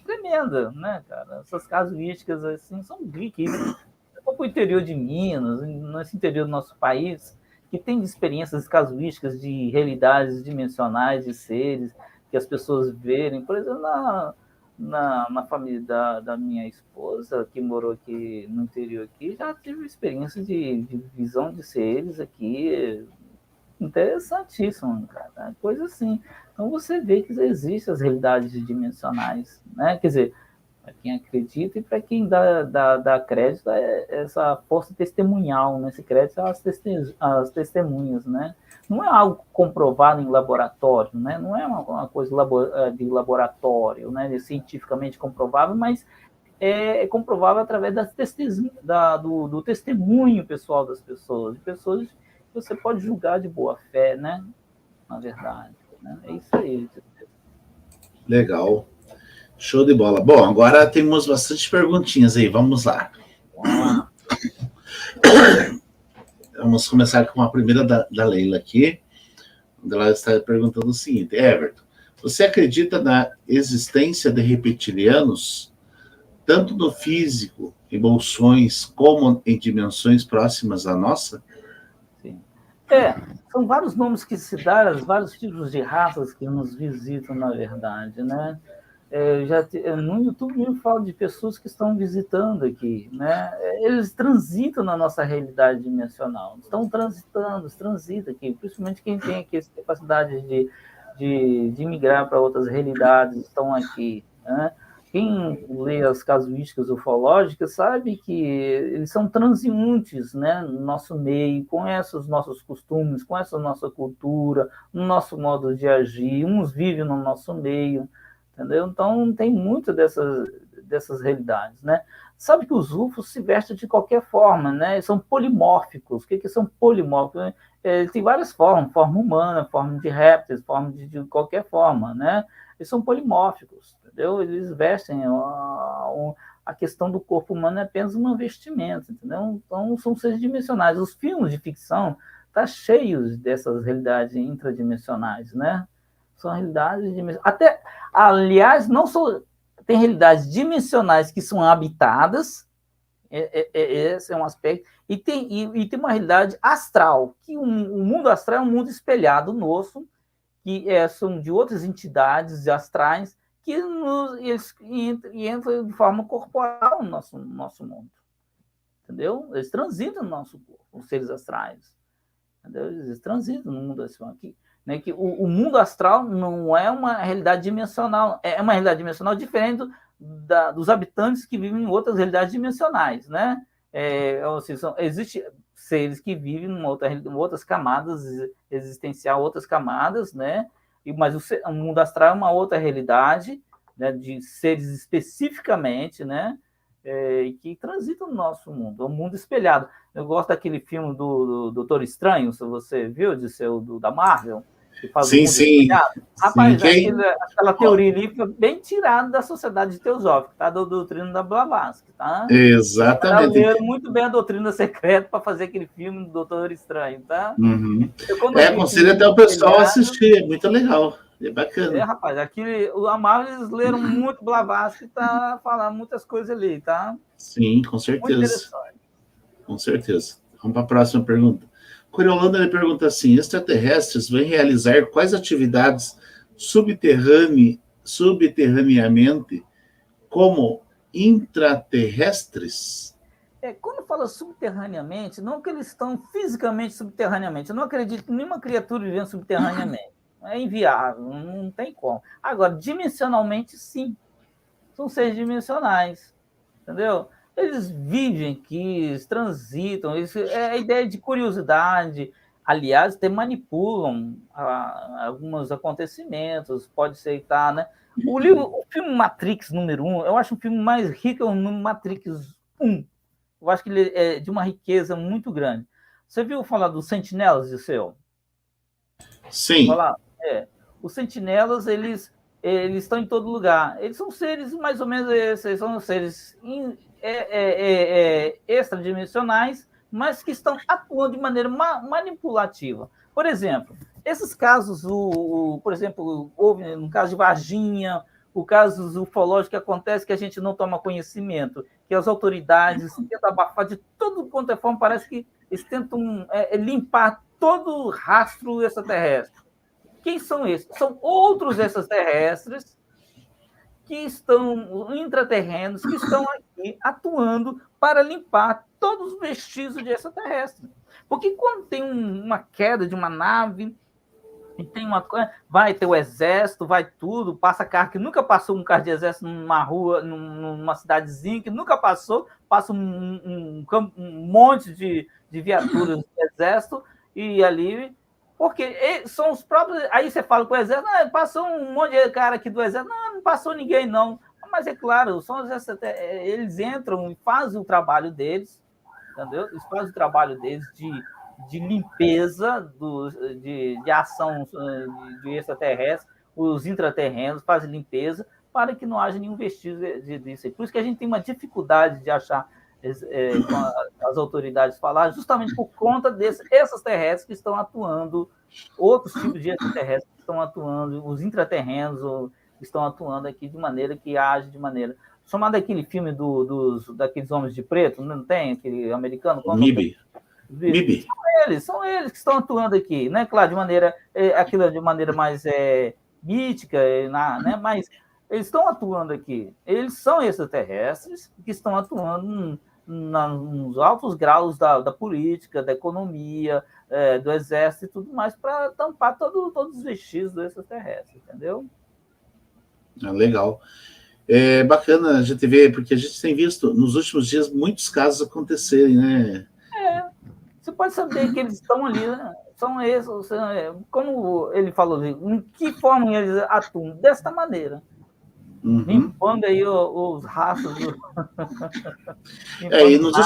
tremenda, né, cara? Essas casuísticas, assim, são riquíssimas. Eu vou para o interior de Minas, nesse interior do nosso país, que tem experiências casuísticas de realidades dimensionais de seres que as pessoas verem. Por exemplo, na família da minha esposa, que morou aqui no interior, aqui, já tive experiência de visão de seres aqui, interessantíssimo, cara. Coisa assim. Então você vê que existem as realidades dimensionais, né? Quer dizer, para quem acredita e para quem dá crédito a essa força testemunhal, né? Esse crédito às testemunhas, né? Não é algo comprovado em laboratório, né? Não é uma coisa de laboratório, né? Cientificamente comprovável, mas é comprovável através do testemunho pessoal das pessoas, de pessoas que você pode julgar de boa fé, né? Na verdade, né? É isso aí. Legal. Show de bola. Bom, agora temos bastante perguntinhas aí. Vamos lá. Vamos lá. Vamos começar com a primeira da Leila aqui. Ela está perguntando o seguinte: Everton, você acredita na existência de reptilianos, tanto no físico, em bolsões, como em dimensões próximas à nossa? Sim. São vários nomes que se dão, vários tipos de raças que nos visitam, na verdade, né? No YouTube eu falo de pessoas que estão visitando aqui, né? Eles transitam na nossa realidade dimensional, estão transitam aqui, principalmente quem tem aqui essa capacidade de migrar para outras realidades, estão aqui, né? Quem lê as casuísticas ufológicas sabe que eles são transeuntes, né, no nosso meio, conhecem os nossos costumes, conhecem a nossa cultura, o nosso modo de agir, uns vivem no nosso meio, entendeu? Então, tem muito dessas realidades, né? Sabe que os UFOs se vestem de qualquer forma, né? Eles são polimórficos. O que são polimórficos? Tem várias formas, forma humana, forma de répteis, forma de qualquer forma, né? Eles são polimórficos, entendeu? Eles vestem a questão do corpo humano é apenas uma vestimenta, entendeu? Então, são seres dimensionais. Os filmes de ficção tá cheios dessas realidades intradimensionais, né? São realidades dimensionais. Até, aliás, não são, tem realidades dimensionais que são habitadas, esse é um aspecto, e tem uma realidade astral, que o mundo astral é um mundo espelhado nosso, que são de outras entidades astrais, que eles entram de forma corporal no nosso mundo. Entendeu? Eles transitam no nosso corpo, os seres astrais. Entendeu? Eles transitam no mundo astral aqui. Né, que o mundo astral não é uma realidade dimensional, é uma realidade dimensional diferente dos habitantes que vivem em outras realidades dimensionais, né? Existem seres que vivem em outras camadas existencial, outras camadas, né? Mas o mundo astral é uma outra realidade, né, de seres especificamente, né? Que transitam no nosso mundo, é um mundo espelhado. Eu gosto daquele filme do Doutor Estranho, se você viu, da Marvel, que faz o Sim, mundo sim. espelhado. Sim. Rapaz, aquela teoria ali foi bem tirada da sociedade teosófica, tá? Da doutrina da Blavatsky, tá? Exatamente. Leram muito bem a doutrina secreta para fazer aquele filme do Doutor Estranho, tá? Uhum. Eu, quando eu vi aquele Aconselho até mundo o pessoal a espelhado, assistir, é muito legal, é bacana. rapaz, a Marvel, eles leram muito Blavatsky, tá falando muitas coisas ali, tá? Sim, com Muito certeza. interessante. Com certeza. Vamos para a próxima pergunta. Coriolanda ele pergunta assim: extraterrestres vêm realizar quais atividades subterraneamente como intraterrestres? Quando fala subterraneamente, não que eles estão fisicamente subterraneamente. Eu não acredito que nenhuma criatura vivendo subterraneamente. É inviável, não tem como. Agora, dimensionalmente, sim. São seres dimensionais, entendeu? Eles vivem aqui, eles transitam, é a ideia de curiosidade. Aliás, até manipulam alguns acontecimentos, pode ser que tá, né? O filme Matrix número 1, eu acho o filme mais rico, é o Matrix 1. Eu acho que ele é de uma riqueza muito grande. Você viu falar dos sentinelas, Gisele? Sim. Falar? Os sentinelas, eles estão em todo lugar. Eles são seres mais ou menos esses, são seres extradimensionais, mas que estão atuando de maneira manipulativa. Por exemplo, esses casos, por exemplo, houve no caso de Varginha, o caso ufológico que acontece que a gente não toma conhecimento, que as autoridades tentam abafar de todo quanto é forma, parece que eles tentam limpar todo o rastro extraterrestre. Quem são esses? São outros extraterrestres que estão intraterrenos, que estão aqui atuando para limpar todos os vestígios de extraterrestre. Porque quando tem uma queda de uma nave, e tem vai ter o exército, vai tudo, passa carro que nunca passou um carro de exército numa rua, numa cidadezinha que nunca passou, passa um monte de viaturas do exército e ali, porque são os próprios. Aí você fala com o exército, passou um monte de cara aqui do exército, não passou ninguém não. Mas é claro, são eles entram e fazem o trabalho deles, entendeu? Eles fazem o trabalho deles de limpeza, de ação de extraterrestres, os intraterrenos fazem limpeza para que não haja nenhum vestígio disso. Por isso que a gente tem uma dificuldade de achar com as autoridades falar, justamente por conta desses extraterrestres que estão atuando, outros tipos de extraterrestres que estão atuando, os intraterrenos estão atuando aqui de maneira que age de maneira... Chamado aquele filme daqueles homens de preto, não tem? Aquele americano? MIB. MIB. São eles que estão atuando aqui, né? Claro, de maneira aquilo de maneira mais mítica, né? Mas eles estão atuando aqui. Eles são extraterrestres que estão atuando nos altos graus da política, da economia, do exército e tudo mais para tampar todos os vestígios do extraterrestre, entendeu? Legal. É bacana a gente ver, porque a gente tem visto nos últimos dias muitos casos acontecerem, né? Você pode saber que eles estão ali, né? São esses, como ele falou, em que forma eles atuam? Desta maneira. Limpando aí os rastros. E nos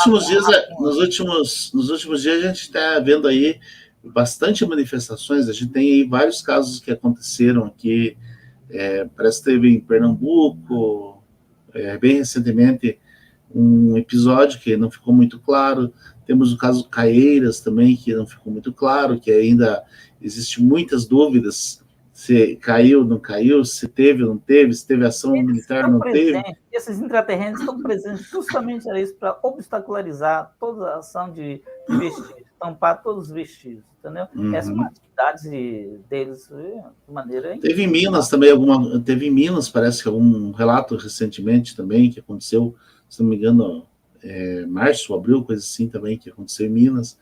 últimos dias a gente está vendo aí bastante manifestações. A gente tem aí vários casos que aconteceram aqui. Parece que teve em Pernambuco, bem recentemente, um episódio que não ficou muito claro. Temos o caso Caieiras também, que não ficou muito claro, que ainda existe muitas dúvidas se caiu, não caiu, se teve ou não teve, se teve ação militar ou não teve. Esses intraterrenos estão presentes justamente para obstacularizar toda a ação de vestígios, tampar todos os vestígios, entendeu? Essa é uma atividade deles de maneira... Teve em Minas também, teve em Minas, parece que algum relato recentemente também, que aconteceu, se não me engano, março, abril, coisa assim também, que aconteceu em Minas.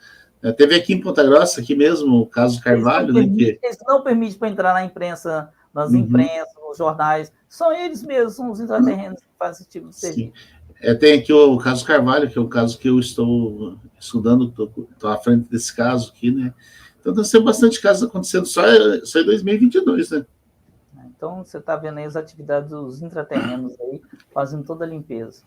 Teve aqui em Ponta Grossa, aqui mesmo, o caso Carvalho, eles não permitem para entrar na imprensa, nas imprensas, nos jornais. São eles mesmos, são os intraterrenos que fazem esse tipo de serviço. Tem aqui o caso Carvalho, que é o caso que eu estou estudando, estou à frente desse caso aqui, né? Então, está sendo bastante casos acontecendo só em 2022, né? Então, você está vendo aí as atividades dos intraterrenos aí, fazendo toda a limpeza.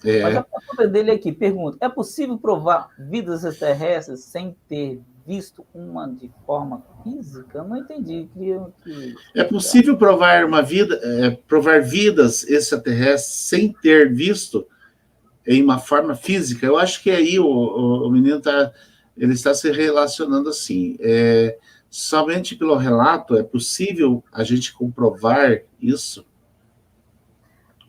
Mas a pergunta dele aqui, pergunta, é possível provar vidas extraterrestres sem ter visto uma de forma física? Eu não entendi. É possível provar provar vidas extraterrestres sem ter visto em uma forma física? Eu acho que aí o menino ele está se relacionando assim. Somente pelo relato é possível a gente comprovar isso?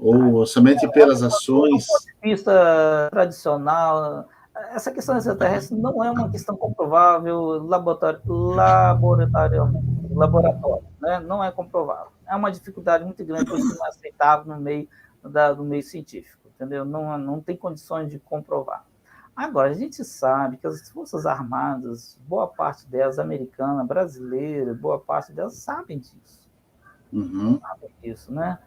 Ou somente pelas ações? Do ponto de vista tradicional, essa questão extraterrestre não é uma questão comprovável laboratório, né? Não é comprovável. É uma dificuldade muito grande, por isso não é aceitável no meio científico, entendeu? Não tem condições de comprovar. Agora, a gente sabe que as Forças Armadas, boa parte delas, americana, brasileira, boa parte delas sabem disso. Sabem disso, né?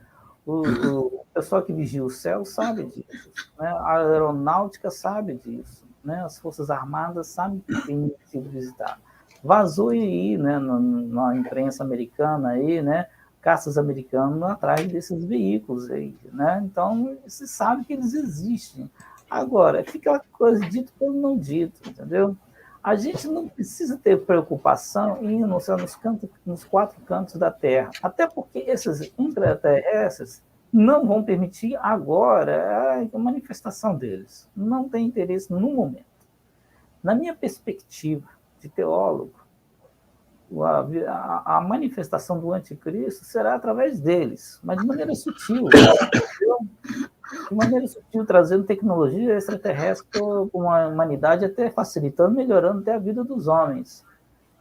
O pessoal que vigia o céu sabe disso, né? A aeronáutica sabe disso, né? As Forças Armadas sabem que tem sido visitado. Vazou aí, né, na imprensa americana aí, né, caças americanos atrás desses veículos aí, né? Então, se sabe que eles existem. Agora, fica aquela coisa dito pelo não dito, entendeu? A gente não precisa ter preocupação em ir nos 4 cantos da Terra, até porque esses extraterrestres não vão permitir agora a manifestação deles. Não tem interesse no momento. Na minha perspectiva de teólogo, a manifestação do anticristo será através deles, mas de maneira sutil. De maneira sutil, trazendo tecnologia extraterrestre para a humanidade, até facilitando, melhorando até a vida dos homens.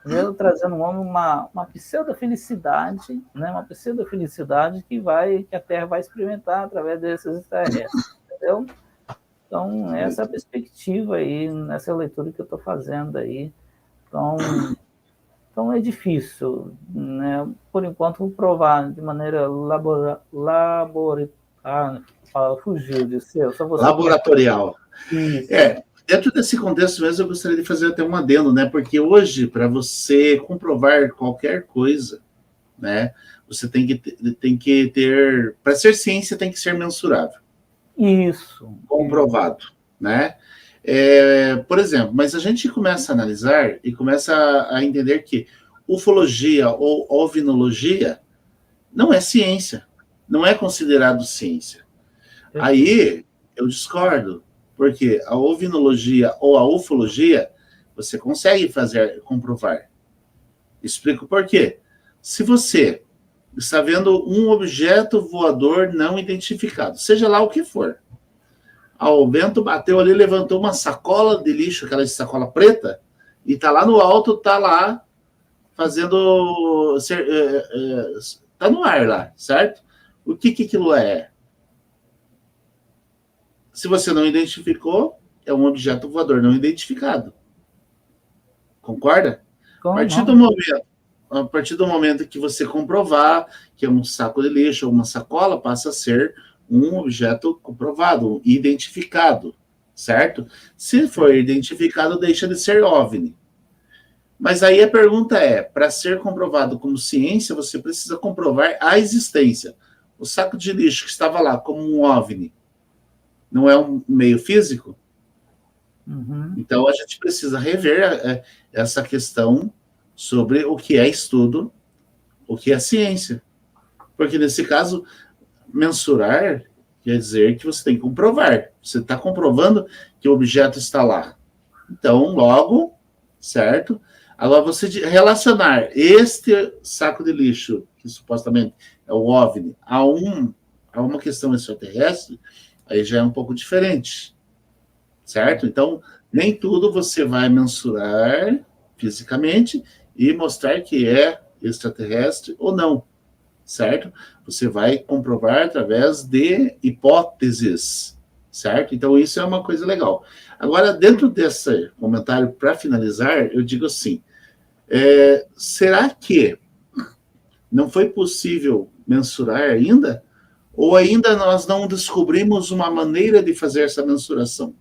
Entendeu? Trazendo ao homem uma pseudo-felicidade, né? Uma pseudo-felicidade que a Terra vai experimentar através desses extraterrestres. Entendeu? Então, essa é a perspectiva aí, nessa leitura que eu estou fazendo aí. Então é difícil, né? Por enquanto, vou provar de maneira fugiu de ser. Laboratorial. Isso. Dentro desse contexto mesmo, eu gostaria de fazer até um adendo, né? Porque hoje, para você comprovar qualquer coisa, né? Você tem que ter, para ser ciência, tem que ser mensurável. Isso. Comprovado, né? Por exemplo, mas a gente começa a analisar e começa a entender que ufologia ou ovinologia não é ciência, não é considerado ciência. Aí eu discordo, porque a ovinologia ou a ufologia você consegue comprovar. Explico por quê. Se você está vendo um objeto voador não identificado, seja lá o que for, o vento bateu ali, levantou uma sacola de lixo, aquela sacola preta, e tá lá no alto, tá lá fazendo... tá no ar lá, certo? O que aquilo é? Se você não identificou, é um objeto voador não identificado. Concorda? A partir do momento que você comprovar que é um saco de lixo ou uma sacola, passa a ser um objeto comprovado, identificado, certo? Se for identificado, deixa de ser OVNI. Mas aí a pergunta é, para ser comprovado como ciência, você precisa comprovar a existência. O saco de lixo que estava lá como um OVNI, não é um meio físico? Então a gente precisa rever essa questão sobre o que é estudo, o que é ciência. Porque nesse caso, mensurar quer dizer que você tem que comprovar. Você está comprovando que o objeto está lá. Então, logo, certo? Agora, você relacionar este saco de lixo, que supostamente é o OVNI, a uma questão extraterrestre, aí já é um pouco diferente, certo? Então, nem tudo você vai mensurar fisicamente e mostrar que é extraterrestre ou não, certo? Você vai comprovar através de hipóteses, certo? Então, isso é uma coisa legal. Agora, dentro desse comentário, para finalizar, eu digo assim, será que não foi possível mensurar ainda? Ou ainda nós não descobrimos uma maneira de fazer essa mensuração?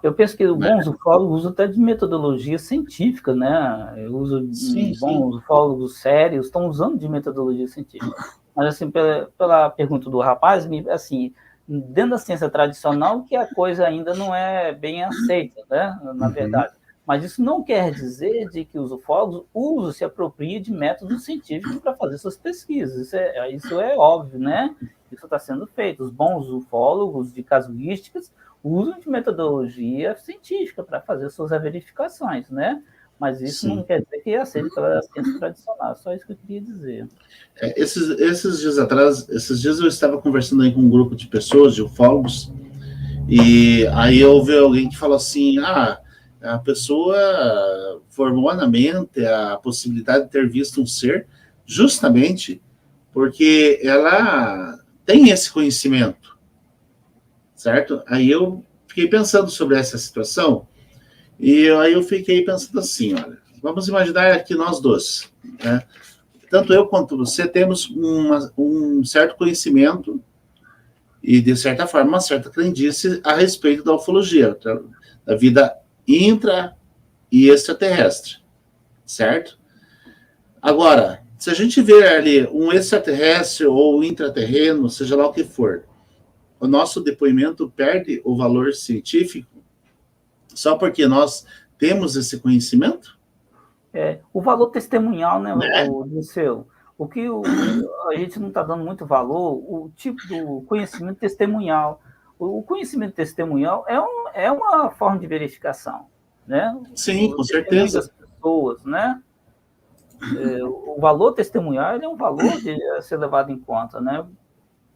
Eu penso que bons ufólogos usam até de metodologia científica, né? Bons ufólogos sérios estão usando de metodologia científica. Mas, assim, pela pergunta do rapaz, assim, dentro da ciência tradicional, que a coisa ainda não é bem aceita, né? Na verdade. Mas isso não quer dizer de que os ufólogos se apropriem de métodos científicos para fazer suas pesquisas. Isso é óbvio, né? Isso está sendo feito. Os bons ufólogos de casuísticas usam de metodologia científica para fazer suas verificações, né? Mas isso não quer dizer que é aceito pela ciência tradicional. Só isso que eu queria dizer. Esses dias eu estava conversando aí com um grupo de pessoas, de ufólogos, e aí eu ouvi alguém que falou assim, a pessoa formou na mente a possibilidade de ter visto um ser justamente porque ela tem esse conhecimento, certo? Aí eu fiquei pensando sobre essa situação, e aí eu fiquei pensando assim, olha, vamos imaginar aqui nós dois, né? Tanto eu quanto você temos um certo conhecimento e, de certa forma, uma certa crendice a respeito da ufologia, da vida intra e extraterrestre, certo? Agora, se a gente vê ali um extraterrestre ou intraterreno, seja lá o que for, o nosso depoimento perde o valor científico só porque nós temos esse conhecimento? O valor testemunhal, né, o Liceu? O que a gente não está dando muito valor, o tipo do conhecimento testemunhal. O conhecimento testemunhal é uma forma de verificação, né? Sim, O com testemunho certeza. das pessoas, né? O valor testemunhal é um valor de ser levado em conta, né?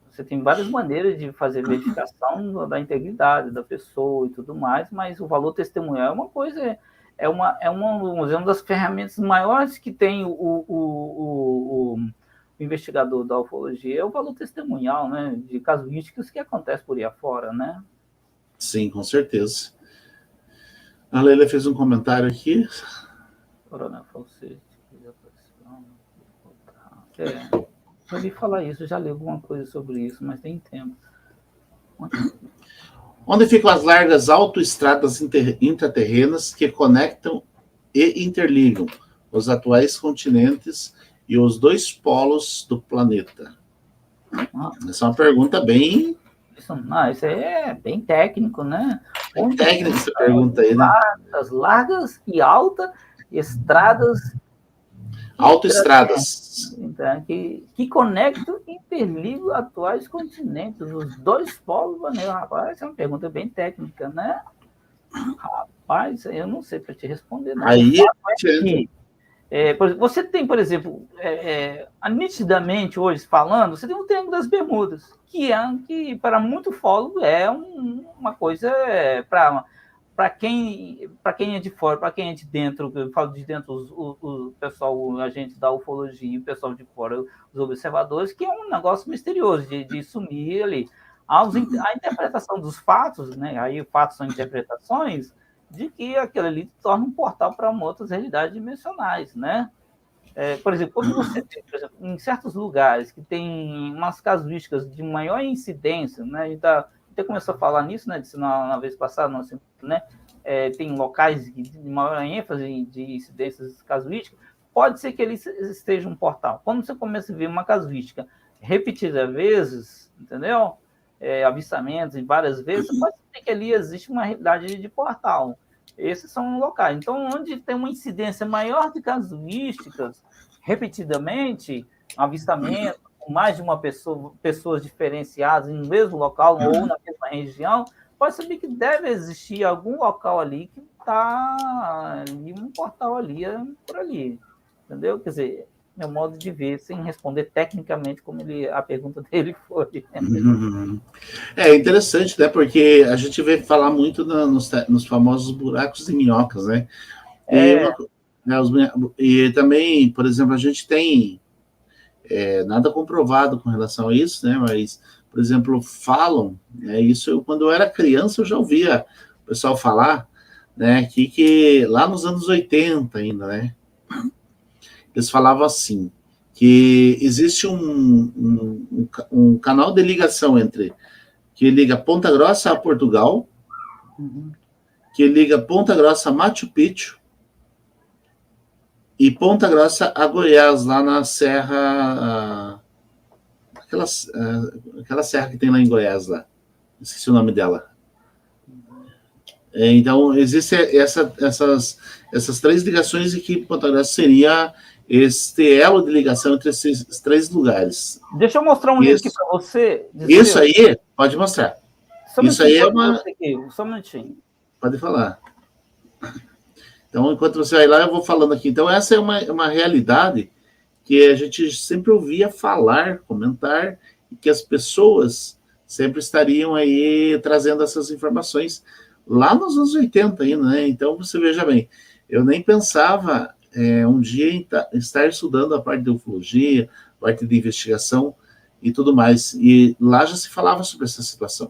Você tem várias maneiras de fazer verificação da integridade da pessoa e tudo mais, mas o valor testemunhal é uma coisa, uma das ferramentas maiores que tem o investigador da ufologia, é o valor testemunhal, né, de casuísticas que acontecem por aí afora, né? Sim, com certeza. A Leila fez um comentário aqui. Coronel Falsete. Já ouvi falar isso, já li alguma coisa sobre isso, mas tem tempo. Onde ficam as largas autoestradas intraterrenas que conectam e interligam os atuais continentes e os dois polos do planeta? Essa é uma pergunta bem... Isso aí é bem técnico, né? Onde técnica essa pergunta aí, né? Largas e altas estradas... Autoestradas. Então, que conectam e interligam atuais continentes, os dois polos do planeta. Rapaz, essa é uma pergunta bem técnica, né? Rapaz, eu não sei para te responder. Não. Aí, você tem, por exemplo, nitidamente hoje falando, você tem o Triângulo das Bermudas, que para muito ufólogo é uma coisa para quem é de fora, para quem é de dentro, eu falo de dentro, o pessoal, a gente da ufologia e o pessoal de fora, os observadores, que é um negócio misterioso de sumir ali. A interpretação dos fatos, né? Aí fatos são interpretações, de que aquilo ali torna um portal para outras realidades dimensionais, né? Por exemplo, quando você tem, por exemplo, em certos lugares que tem umas casuísticas de maior incidência, né? A gente até começou a falar nisso, né? Na vez passada, né? Tem locais de maior ênfase de incidências casuísticas, pode ser que ele esteja um portal. Quando você começa a ver uma casuística repetidas vezes, entendeu? Avistamentos em várias vezes, pode ser que ali existe uma realidade de portal. Esses são locais. Então, onde tem uma incidência maior de casuísticas, repetidamente, avistamento, com mais de uma pessoas diferenciadas no mesmo local ou na mesma região, pode saber que deve existir algum local ali que está ali, um portal ali, por ali. Entendeu? Quer dizer, meu modo de ver, sem responder tecnicamente como a pergunta dele foi. É interessante, né? Porque a gente vê falar muito nos famosos buracos de minhocas, né? E também, por exemplo, a gente tem nada comprovado com relação a isso, né? Mas, por exemplo, falam, né? Isso quando eu era criança eu já ouvia o pessoal falar, né? Que lá nos anos 80 ainda, né? Eles falavam assim, que existe um canal de ligação que liga Ponta Grossa a Portugal, que liga Ponta Grossa a Machu Picchu e Ponta Grossa a Goiás, lá na serra, aquela serra que tem lá em Goiás, lá. Esqueci o nome dela. Então, existem essas três ligações e que Ponta Grossa seria este elo de ligação entre esses três lugares. Deixa eu mostrar um link para você. Isso aí, pode mostrar. Isso aí é uma... Só um minutinho. Pode falar. Então, enquanto você vai lá, eu vou falando aqui. Então, essa é uma realidade que a gente sempre ouvia falar, comentar, e que as pessoas sempre estariam aí trazendo essas informações lá nos anos 80 ainda, né? Então, você veja bem, eu nem pensava um dia em estar estudando a parte de ufologia, a parte de investigação e tudo mais. E lá já se falava sobre essa situação.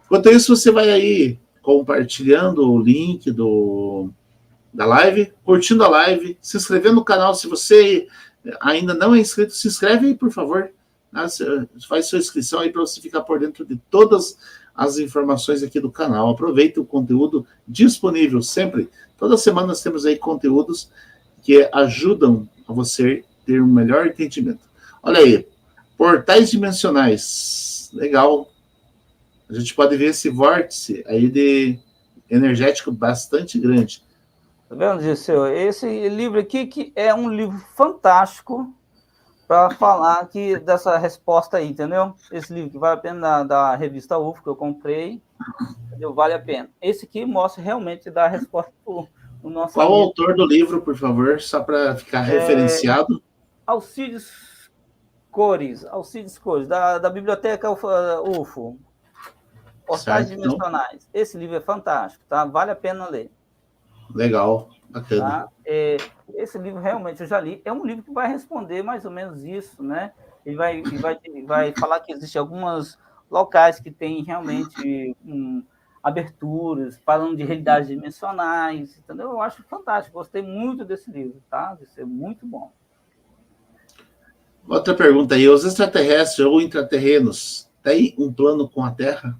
Enquanto isso, você vai aí compartilhando o link da live, curtindo a live, se inscrevendo no canal. Se você ainda não é inscrito, se inscreve aí, por favor. Faz sua inscrição aí para você ficar por dentro de todas as informações aqui do canal. Aproveite o conteúdo disponível sempre. Toda semana nós temos aí conteúdos que ajudam a você ter um melhor entendimento. Olha aí, portais dimensionais. Legal. A gente pode ver esse vórtice aí de energético bastante grande. Tá vendo, Gisele? Esse livro aqui que é um livro fantástico para falar aqui dessa resposta aí, entendeu? Esse livro que vale a pena da revista UFO que eu comprei, entendeu? Vale a pena. Esse aqui mostra realmente da resposta do nosso Qual amigo. o autor do livro, por favor, só para ficar referenciado? Alcides Cores, da biblioteca UFO. Portais Dimensionais. Esse livro é fantástico, tá? Vale a pena ler. Legal, bacana. Tá? Esse livro realmente eu já li. É um livro que vai responder mais ou menos isso, né? Ele vai falar que existem alguns locais que têm realmente aberturas, falando de realidades dimensionais, entendeu? Eu acho fantástico, gostei muito desse livro, tá? Isso é muito bom. Outra pergunta aí, os extraterrestres ou intraterrenos têm um plano com a Terra?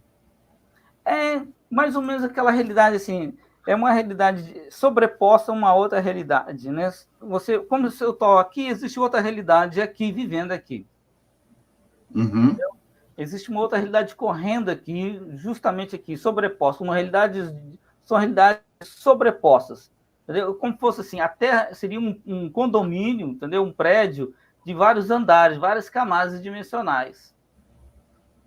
É mais ou menos aquela realidade assim, é uma realidade sobreposta a uma outra realidade, né? Como eu estou aqui, existe outra realidade aqui, vivendo aqui. Uhum. Existe uma outra realidade correndo aqui, justamente aqui, sobreposta. São realidades sobrepostas. Entendeu? Como fosse assim, a Terra seria um condomínio, entendeu? Um prédio de vários andares, várias camadas dimensionais.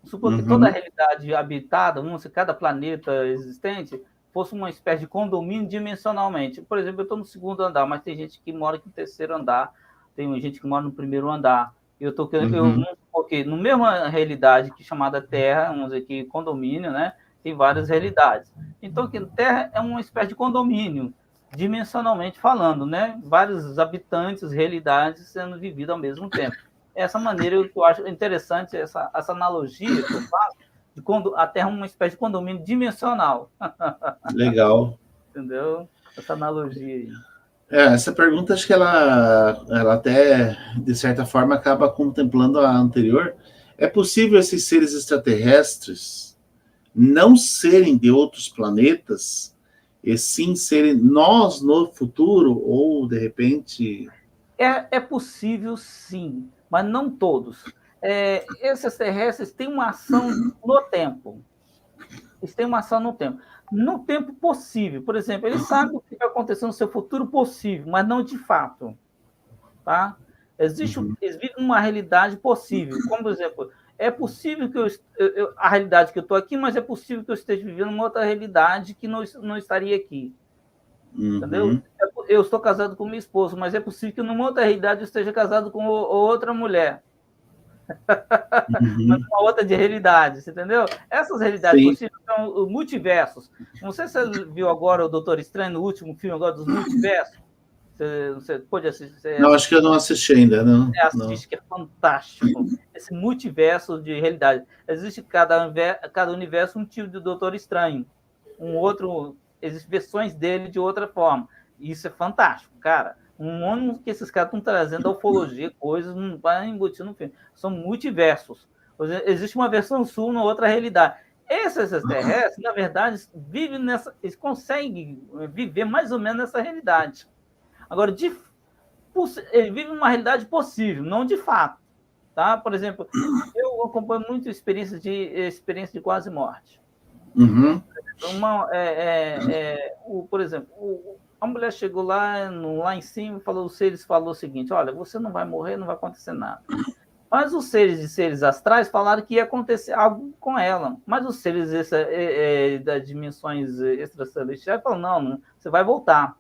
Supor que toda a realidade habitada, cada planeta existente, fosse uma espécie de condomínio dimensionalmente. Por exemplo, eu estou no segundo andar, mas tem gente que mora no terceiro andar, tem gente que mora no primeiro andar. Porque na mesma realidade que chamada Terra, vamos dizer que condomínio, né? Tem várias realidades. Então, aqui Terra é uma espécie de condomínio, dimensionalmente falando, né? Vários habitantes, realidades sendo vividas ao mesmo tempo. Essa maneira eu acho interessante, essa analogia que eu faço, de quando a Terra é uma espécie de condomínio dimensional. Legal. Entendeu? Essa analogia aí. Essa pergunta, acho que ela até, de certa forma, acaba contemplando a anterior. É possível esses seres extraterrestres não serem de outros planetas, e sim serem nós no futuro, ou, de repente... É possível, sim, mas não todos. Esses terrestres têm uma ação no tempo. Eles têm uma ação no tempo. No tempo possível. Por exemplo, eles sabem o que vai acontecer no seu futuro possível, mas não de fato. Tá? Eles vivem uma realidade possível. Como, por exemplo, é possível que a realidade que eu estou aqui, mas é possível que eu esteja vivendo uma outra realidade que não estaria aqui. Entendeu? Eu estou casado com minha esposa, mas é possível que numa outra realidade eu esteja casado com outra mulher. Mas uma outra de realidades, entendeu? Essas realidades possíveis são multiversos. Não sei se você viu agora o Doutor Estranho no último filme agora dos multiversos. Você pode assistir? Não, acho que eu não assisti ainda. Não, assiste, que é fantástico. Esse multiverso de realidade. Existe cada universo um tipo de Doutor Estranho. Existem versões dele de outra forma. E isso é fantástico, cara. Um ano que esses caras estão trazendo a ufologia, coisas, não vai embutir no filme. São multiversos. Existe uma versão sul na outra realidade. Esses extraterrestres, na verdade, eles conseguem viver mais ou menos nessa realidade. Agora, ele vive uma realidade possível, não de fato. Tá? Por exemplo, eu acompanho muito experiência de quase morte. Por exemplo, a mulher chegou lá em cima e os seres falou o seguinte: olha, você não vai morrer, não vai acontecer nada. Mas os seres astrais falaram que ia acontecer algo com ela. Mas os seres das dimensões extracelestiais falaram: não, você vai voltar.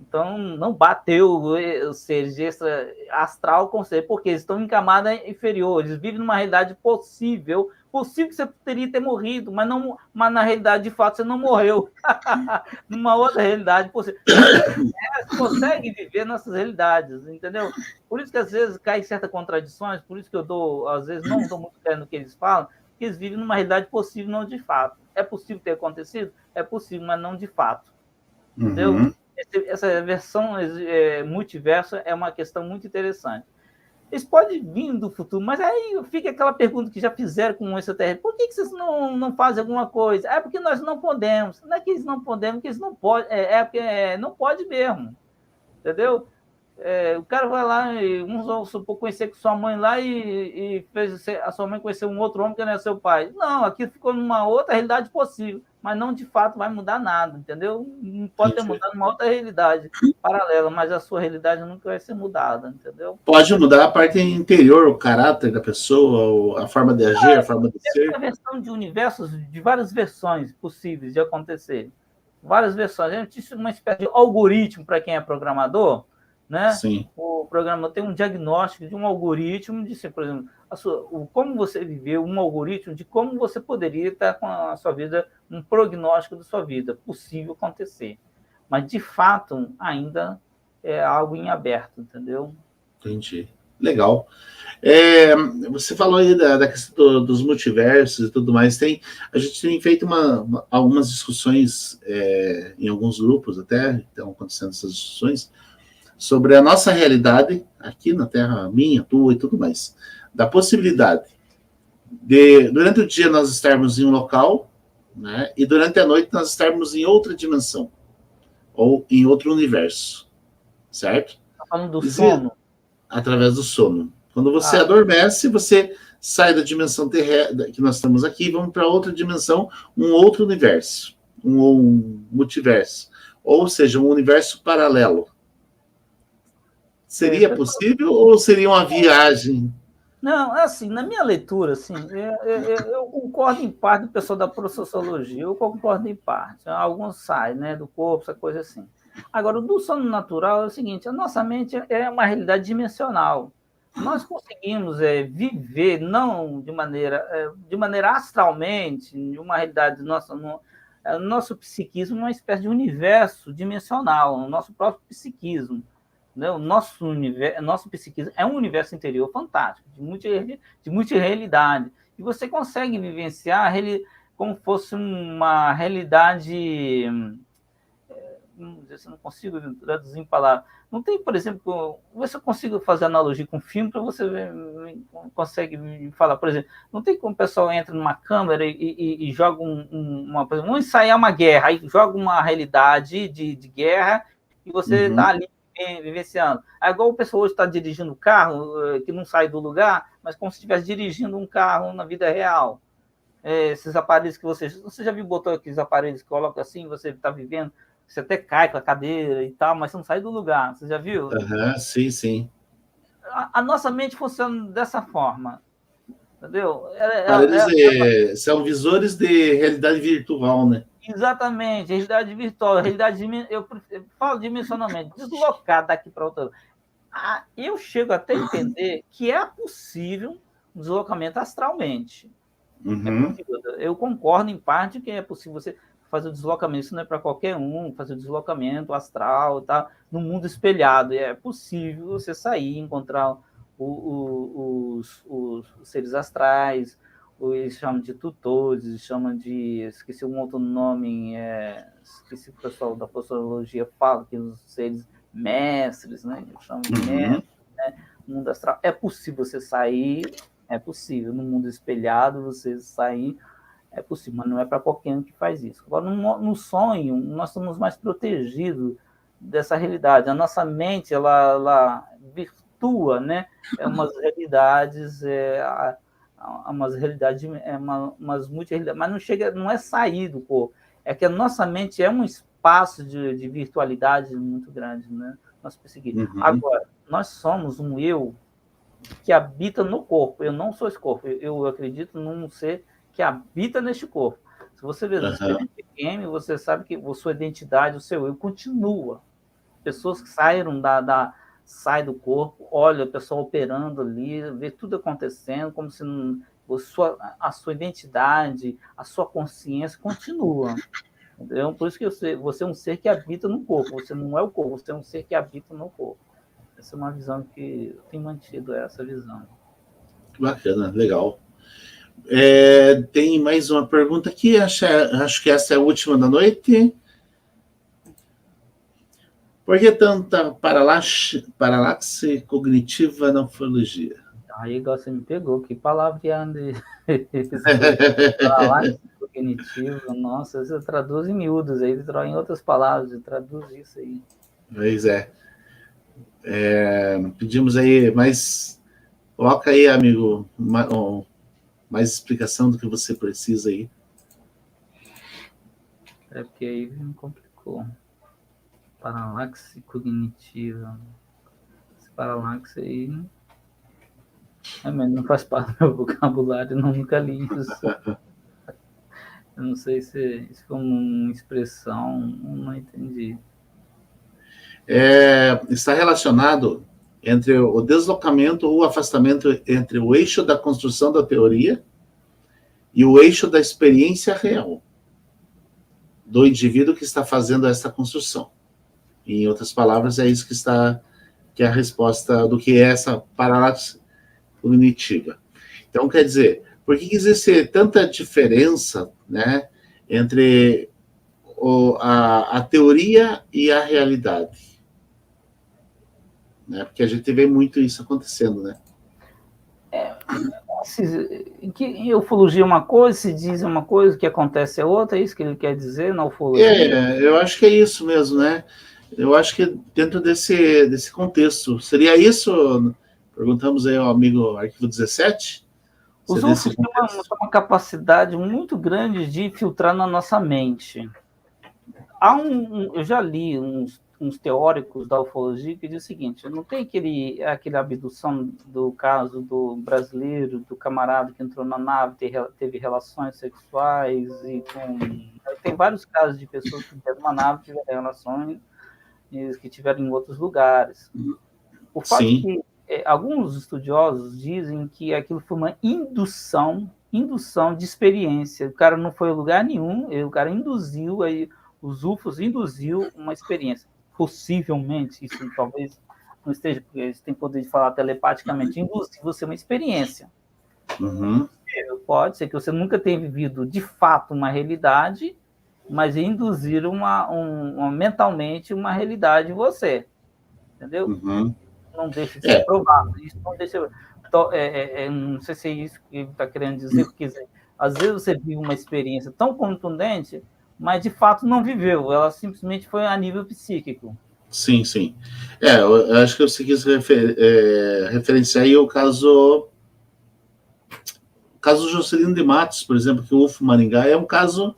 Então, não bateu os seres de extra astral com você, porque eles estão em camada inferior, eles vivem numa realidade possível que você teria ter morrido, mas na realidade, de fato, você não morreu. Numa outra realidade possível. Você consegue viver nessas realidades, entendeu? Por isso que, às vezes, cai certas contradições, por isso que às vezes, não estou muito querendo no que eles falam, que eles vivem numa realidade possível, não de fato. É possível ter acontecido? É possível, mas não de fato. Entendeu? Essa versão multiverso é uma questão muito interessante. Eles podem vir do futuro, mas aí fica aquela pergunta que já fizeram com o extraterrestre. Por que vocês não fazem alguma coisa? É porque nós não podemos. Não é que eles não podemos, porque eles não podem. É porque não pode mesmo. Entendeu? O cara vai lá e, vamos supor, conhecer com sua mãe lá e fez a sua mãe conhecer um outro homem que não é seu pai. Não, aqui ficou numa outra realidade possível, mas não de fato vai mudar nada, entendeu? Não pode ter mudado numa outra realidade paralela, mas a sua realidade nunca vai ser mudada, entendeu? Pode mudar a parte interior, o caráter da pessoa, a forma de agir, a forma de ser. É uma versão de universos, de várias versões possíveis de acontecer. Várias versões. A gente tem uma espécie de algoritmo para quem é programador, né? Sim. O programador tem um diagnóstico de um algoritmo, de, por exemplo, como você viveu, um algoritmo de como você poderia estar com a sua vida, um prognóstico da sua vida, possível acontecer. Mas, de fato, ainda é algo em aberto, entendeu? Entendi. Legal. Você falou aí da questão dos multiversos e tudo mais. A gente tem feito algumas discussões em alguns grupos até, estão acontecendo essas discussões, sobre a nossa realidade aqui na Terra, minha, tua e tudo mais. Da possibilidade de, durante o dia, nós estarmos em um local, né, e durante a noite nós estarmos em outra dimensão, ou em outro universo, certo? Está falando do sono? Através do sono. Quando você adormece, você sai da dimensão terrestre que nós estamos aqui e vamos para outra dimensão, um outro universo, um multiverso, ou seja, um universo paralelo. Seria possível ou seria uma viagem? Não, assim, na minha leitura, assim, eu concordo em parte do pessoal da processologia, eu concordo em parte. Alguns saem, né, do corpo, essa coisa assim. Agora, o do sono natural é o seguinte, a nossa mente é uma realidade dimensional. Nós conseguimos viver, não de maneira astralmente, de uma realidade nossa, nosso psiquismo é uma espécie de universo dimensional, o nosso próprio psiquismo. Né? O nosso psiquismo é um universo interior fantástico, de multirealidade. E você consegue vivenciar como fosse uma realidade. Vamos dizer, se eu não consigo traduzir em palavras. Não tem, por exemplo, ver se eu consigo fazer analogia com filme para você ver, consegue me falar. Por exemplo, não tem como o pessoal entra numa câmera e joga vamos ensaiar uma guerra, aí joga uma realidade de guerra e você está ali vivenciando. É igual o pessoal hoje está dirigindo um carro que não sai do lugar, mas como se estivesse dirigindo um carro na vida real. Esses aparelhos que você já viu, botou aqueles aparelhos que coloca assim, você está vivendo, você até cai com a cadeira e tal, mas você não sai do lugar. Você já viu? Sim, sim. A nossa mente funciona dessa forma. Entendeu? São visores de realidade virtual, né? Exatamente, realidade virtual, eu falo dimensionalmente, deslocar daqui para outra. Eu chego até a entender que é possível um deslocamento astralmente. Eu concordo em parte que é possível você fazer o deslocamento, isso não é para qualquer um, fazer o deslocamento astral, tá? No mundo espelhado. É possível você sair, encontrar os seres astrais, eles chamam de tutores, eles chamam de... Esqueci um outro nome, esqueci o pessoal da astrologia fala, que os seres mestres, né? Eles chamam de mestres, né? No mundo astral. É possível você sair, é possível. No mundo espelhado, você sair, é possível, mas não é para qualquer um que faz isso. Agora, no sonho, nós estamos mais protegidos dessa realidade. A nossa mente, ela virtua, né? Umas realidades... umas realidades, umas multi-realidades, mas não é sair do corpo, é que a nossa mente é um espaço de virtualidade muito grande, né? Nós perseguimos. Agora, nós somos um eu que habita no corpo, eu não sou esse corpo, eu acredito num ser que habita neste corpo. Se você vê as experiências de game, você sabe que a sua identidade, o seu eu continua. Pessoas que saíram sai do corpo, olha a pessoa operando ali, vê tudo acontecendo, como se a sua identidade, a sua consciência continua. Entendeu? Por isso que você é um ser que habita no corpo, você não é o corpo, você é um ser que habita no corpo. Essa é uma visão que eu tenho mantido, essa visão. Bacana, legal. Tem mais uma pergunta aqui, acho que essa é a última da noite. Por que tanta paralaxe cognitiva na ufologia? Aí você me pegou, que palavreando paralaxe cognitiva, nossa, você traduz em miúdos aí, em outras palavras, traduz isso aí. Pois é. Pedimos aí mais. Coloca aí, amigo, mais explicação do que você precisa aí. Porque aí me complicou. Paralaxe cognitiva. Esse paralaxe aí. Mas não faz parte do meu vocabulário, nunca li isso. Eu não sei se foi uma expressão, não entendi. Está relacionado entre o deslocamento ou afastamento entre o eixo da construção da teoria e o eixo da experiência real do indivíduo que está fazendo essa construção. Em outras palavras, é isso que é a resposta do que é essa paralaxe cognitiva. Então, quer dizer, por que existe tanta diferença, né, entre a teoria e a realidade? Né? Porque a gente vê muito isso acontecendo, né? Que ufologia é uma coisa, se diz uma coisa, o que acontece é outra, é isso que ele quer dizer na ufologia? Eu acho que é isso mesmo, né? Eu acho que dentro desse contexto, seria isso? Perguntamos aí ao amigo Arquivo 17. Os UFOs têm uma capacidade muito grande de filtrar na nossa mente. Eu já li uns teóricos da ufologia que dizem o seguinte: não tem aquele abdução do caso do brasileiro, do camarada que entrou na nave, teve relações sexuais, tem vários casos de pessoas que tiveram uma nave, tiveram relações que tiveram em outros lugares. O fato é que alguns estudiosos dizem que aquilo foi uma indução de experiência. O cara não foi a lugar nenhum, o cara induziu, aí os UFOs induziu uma experiência. Possivelmente, isso talvez não esteja, porque eles têm poder de falar telepaticamente, induzir você uma experiência. Uhum. Pode ser que você nunca tenha vivido de fato uma realidade, mas induzir mentalmente uma realidade em você. Entendeu? Uhum. Não deixa de ser provado. Isso não deixa. Então, não sei se é isso que ele está querendo dizer, porque às vezes você vive uma experiência tão contundente, mas de fato não viveu, ela simplesmente foi a nível psíquico. Sim, sim. Eu acho que você quis referenciar aí o caso Juscelino de Matos, por exemplo, que o UFO Maringá é um caso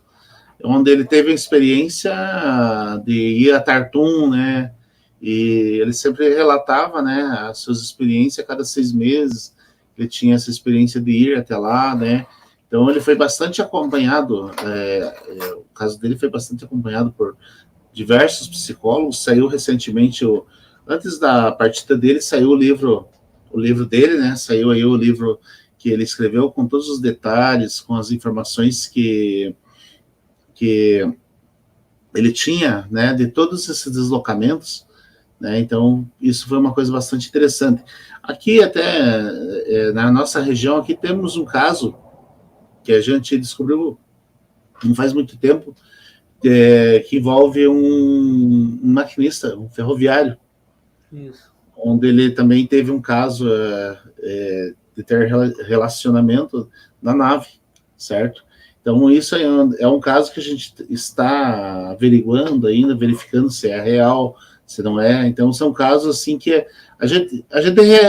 onde ele teve a experiência de ir a Tartum, né? E ele sempre relatava, né, as suas experiências a cada 6 meses. Ele tinha essa experiência de ir até lá, né? Então ele foi bastante acompanhado. O caso dele foi bastante acompanhado por diversos psicólogos. Saiu recentemente, antes da partida dele, saiu o livro dele, né? Saiu aí o livro que ele escreveu com todos os detalhes, com as informações que ele tinha, né, de todos esses deslocamentos, né? Então isso foi uma coisa bastante interessante. Aqui até na nossa região aqui temos um caso que a gente descobriu não faz muito tempo, que envolve um maquinista, um ferroviário. Isso. Onde ele também teve um caso de ter relacionamento na nave, certo? Então, isso é um caso que a gente está averiguando ainda, verificando se é real, se não é. Então, são casos assim que a gente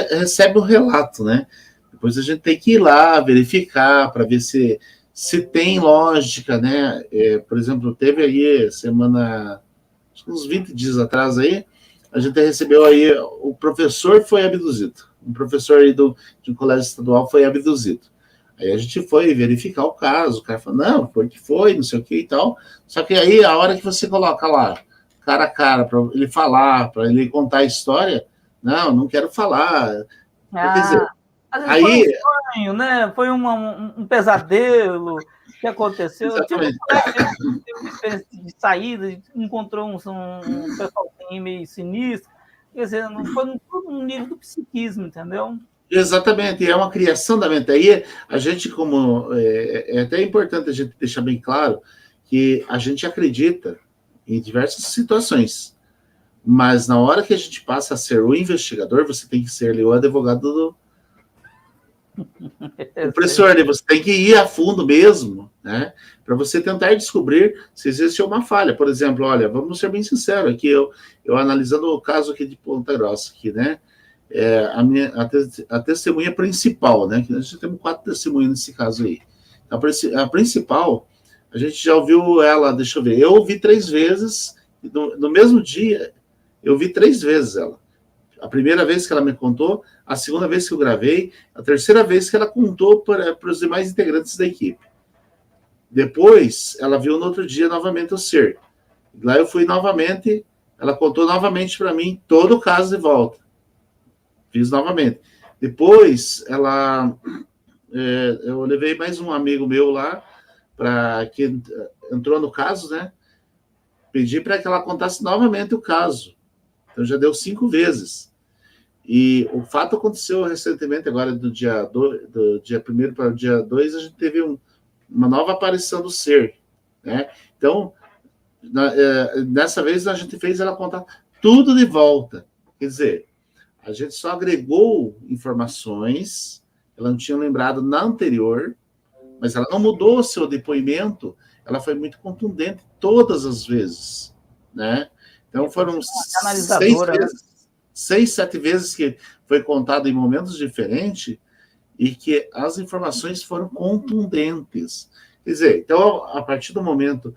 recebe o relato, né? Depois a gente tem que ir lá verificar para ver se tem lógica, né? Por exemplo, teve aí uns 20 dias atrás aí, a gente recebeu aí, o professor foi abduzido. Um professor aí de um colégio estadual foi abduzido. Aí a gente foi verificar o caso, o cara falou, não, foi, não sei o que e tal. Só que aí, a hora que você coloca lá, cara a cara, para ele falar, para ele contar a história, não quero falar. Quer dizer, aí foi um sonho, né? Foi um pesadelo que aconteceu. Exatamente. Teve uma espécie de saída, encontrou um pessoal meio sinistro. Quer dizer, não foi no nível do psiquismo, entendeu? Exatamente, é uma criação da mente. Aí a gente, como é até importante a gente deixar bem claro que a gente acredita em diversas situações, mas na hora que a gente passa a ser o investigador, você tem que ser ali, o advogado do opressor, ali, você tem que ir a fundo mesmo, né? Para você tentar descobrir se existe uma falha. Por exemplo, olha, vamos ser bem sinceros aqui, eu analisando o caso aqui de Ponta Grossa, aqui, né? A testemunha principal, né? Que nós já temos 4 testemunhas nesse caso aí. A principal, a gente já ouviu ela, deixa eu ver, eu ouvi 3 vezes, no mesmo dia, eu vi 3 vezes ela. A primeira vez que ela me contou, a segunda vez que eu gravei, a terceira vez que ela contou para os demais integrantes da equipe. Depois, ela viu no outro dia novamente o ser. Lá eu fui novamente, ela contou novamente para mim todo o caso de volta. Fiz novamente. Depois, eu levei mais um amigo meu lá, que entrou no caso, né? Pedi para que ela contasse novamente o caso. Então, já deu 5 vezes. E o fato aconteceu recentemente, agora do dia 1º para o dia 2, a gente teve uma nova aparição do ser, né? Então, dessa vez a gente fez ela contar tudo de volta. Quer dizer, a gente só agregou informações, ela não tinha lembrado na anterior, mas ela não mudou o seu depoimento, ela foi muito contundente todas as vezes, né? Então foram 6, 7 vezes que foi contado em momentos diferentes e que as informações foram contundentes. Quer dizer, então, a partir do momento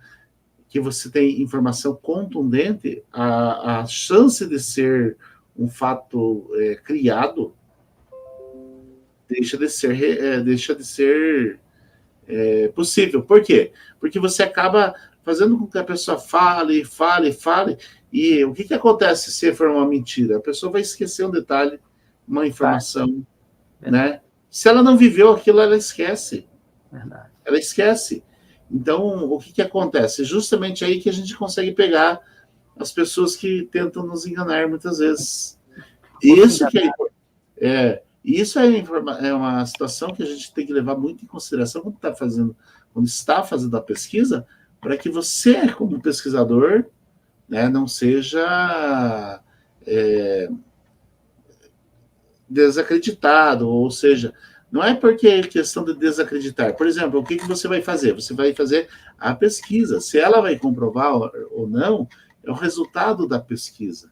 que você tem informação contundente, a chance de ser um fato criado deixa de ser possível. Por quê? Porque você acaba fazendo com que a pessoa fale, e o que acontece se for uma mentira? A pessoa vai esquecer um detalhe, uma informação, né? Se ela não viveu aquilo, ela esquece. Verdade. Ela esquece. Então, o que acontece? É justamente aí que a gente consegue pegar as pessoas que tentam nos enganar muitas vezes. Isso é uma situação que a gente tem que levar muito em consideração quando está fazendo a pesquisa, para que você, como pesquisador, né, não seja desacreditado, ou seja, não é porque é questão de desacreditar. Por exemplo, o que você vai fazer? Você vai fazer a pesquisa. Se ela vai comprovar ou não, é o resultado da pesquisa,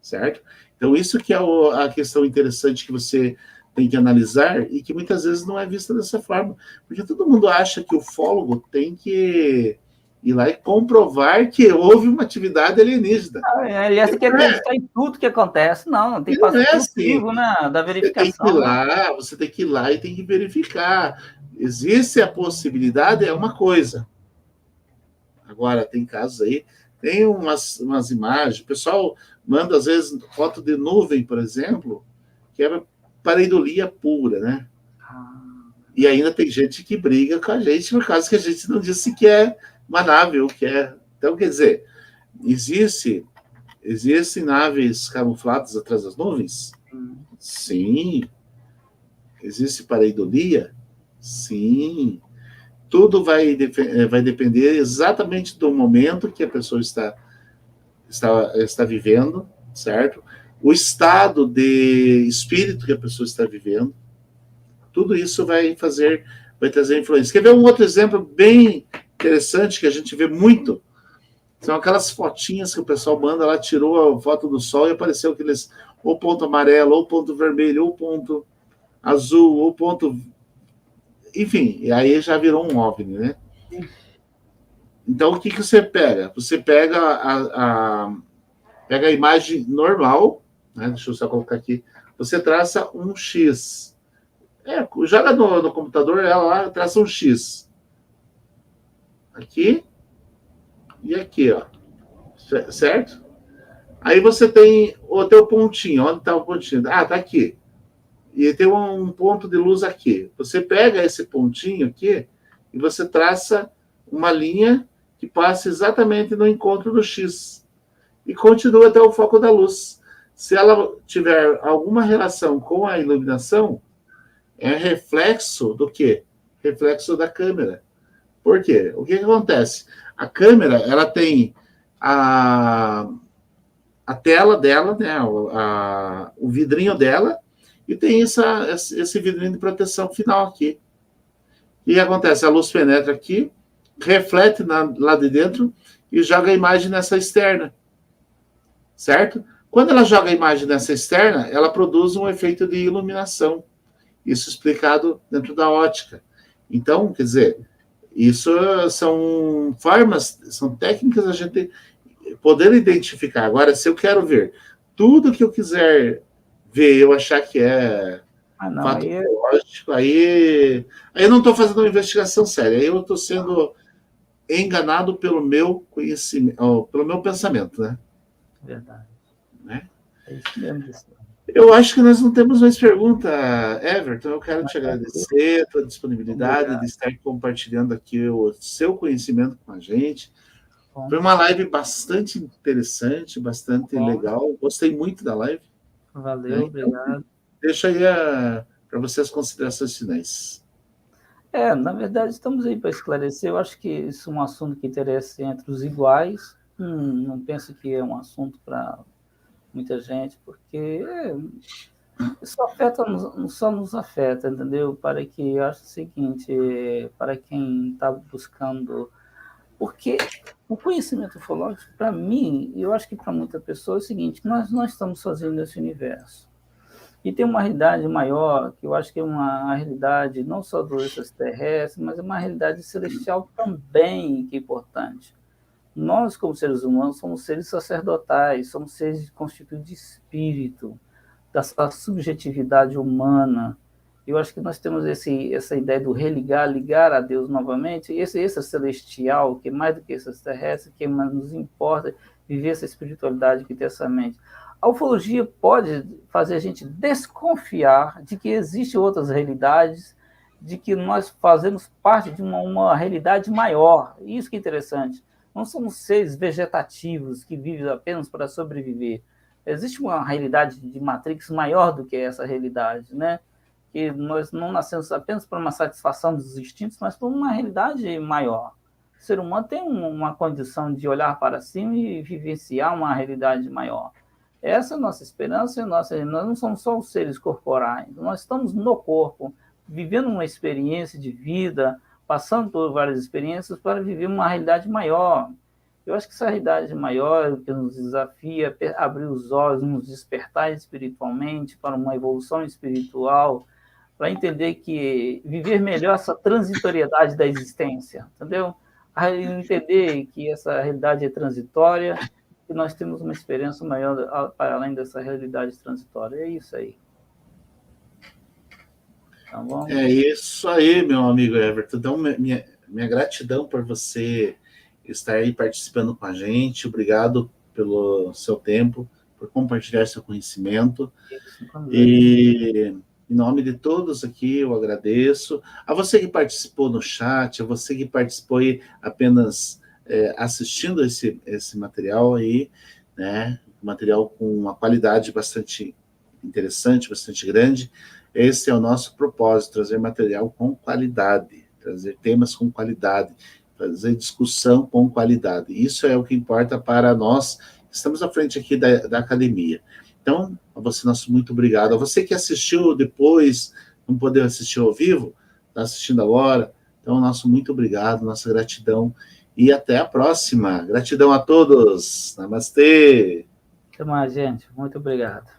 certo? Então, isso que é a questão interessante que você tem que analisar e que muitas vezes não é vista dessa forma. Porque todo mundo acha que o ufólogo tem que ir lá e comprovar que houve uma atividade alienígena. Aliás, tem que acreditar em tudo que acontece. Não, tem que passar pelo crivo, né, da verificação. Você tem que ir lá e tem que verificar. Existe a possibilidade, é uma coisa. Agora, tem casos aí, tem umas imagens, o pessoal manda, às vezes, foto de nuvem, por exemplo, que é pareidolia pura, né? E ainda tem gente que briga com a gente por causa que a gente não disse que é uma nave, ou que é... Então, quer dizer, existem naves camufladas atrás das nuvens? Sim. Existe pareidolia? Sim. Tudo vai depender exatamente do momento que a pessoa está vivendo, certo? O estado de espírito que a pessoa está vivendo. Tudo isso vai trazer influência. Quer ver um outro exemplo bem interessante que a gente vê muito? São aquelas fotinhas que o pessoal manda lá, tirou a foto do sol e apareceu aqueles ou ponto amarelo, ou ponto vermelho, ou ponto azul, ou ponto... Enfim, e aí já virou um OVNI, né? Então, o que você pega? Você pega a imagem normal, né? Deixa eu só colocar aqui. Você traça um X. Joga no computador, ela lá traça um X. Aqui e aqui, ó. Certo? Aí você tem o teu pontinho. Onde está o pontinho? Ah, tá aqui. E tem um ponto de luz aqui. Você pega esse pontinho aqui e você traça uma linha que passa exatamente no encontro do X. E continua até o foco da luz. Se ela tiver alguma relação com a iluminação, é reflexo do quê? Reflexo da câmera. Por quê? O que acontece? A câmera, ela tem a tela dela, né, o vidrinho dela, e tem esse vidrinho de proteção final aqui. E o que acontece? A luz penetra aqui, reflete lá de dentro e joga a imagem nessa externa. Certo? Quando ela joga a imagem nessa externa, ela produz um efeito de iluminação. Isso explicado dentro da ótica. Então, quer dizer, isso são formas, são técnicas a gente poder identificar. Agora, se eu quero ver tudo que eu quiser ver, eu achar que é fato lógico, aí eu não estou fazendo uma investigação séria, aí eu estou sendo enganado pelo meu conhecimento, pelo meu pensamento, né? Verdade. Né? É isso mesmo. Eu acho que nós não temos mais pergunta, Everton. Eu quero te agradecer a tua disponibilidade de estar compartilhando aqui o seu conhecimento com a gente. Foi uma live bastante interessante, bastante legal. Gostei muito da live. Valeu, obrigado. Deixa aí para você as considerações finais. Na verdade, estamos aí para esclarecer. Eu acho que isso é um assunto que interessa entre os iguais. Não penso que é um assunto para muita gente, porque isso só nos afeta, entendeu? Para que, eu acho o seguinte, para quem está buscando... Porque o conhecimento ufológico, para mim, eu acho que para muita pessoa é o seguinte, nós não estamos sozinhos nesse universo. E tem uma realidade maior, que eu acho que é uma realidade não só dos extraterrestres, mas é uma realidade celestial também, que é importante. Nós, como seres humanos, somos seres sacerdotais, somos seres constituídos de espírito, da subjetividade humana. Eu acho que nós temos essa ideia do religar, ligar a Deus novamente, esse celestial, que é mais do que esse terrestre, que mais nos importa viver essa espiritualidade que tem essa mente. A ufologia pode fazer a gente desconfiar de que existem outras realidades, de que nós fazemos parte de uma realidade maior. Isso que é interessante. Não somos seres vegetativos que vivem apenas para sobreviver. Existe uma realidade de Matrix maior do que essa realidade, né? Que nós não nascemos apenas para uma satisfação dos instintos, mas por uma realidade maior. O ser humano tem uma condição de olhar para cima e vivenciar uma realidade maior. Essa é a nossa esperança, nós não somos só os seres corporais, nós estamos no corpo, vivendo uma experiência de vida, passando por várias experiências para viver uma realidade maior. Eu acho que essa realidade maior que nos desafia a abrir os olhos, nos despertar espiritualmente para uma evolução espiritual, para entender que viver melhor essa transitoriedade da existência, entendeu? A entender que essa realidade é transitória, que nós temos uma experiência maior para além dessa realidade transitória. É isso aí. Tá bom? É isso aí, meu amigo Everton. Então, minha gratidão por você estar aí participando com a gente. Obrigado pelo seu tempo, por compartilhar seu conhecimento. E em nome de todos aqui, eu agradeço. A você que participou no chat, a você que participou aí apenas assistindo esse material aí, né? Material com uma qualidade bastante interessante, bastante grande. Esse é o nosso propósito, trazer material com qualidade, trazer temas com qualidade, fazer discussão com qualidade. Isso é o que importa para nós, estamos à frente aqui da academia. Então, a você, nosso muito obrigado. A você que assistiu depois, não pôde assistir ao vivo, está assistindo agora, então, nosso muito obrigado, nossa gratidão, e até a próxima. Gratidão a todos. Namastê. Até mais, gente. Muito obrigado.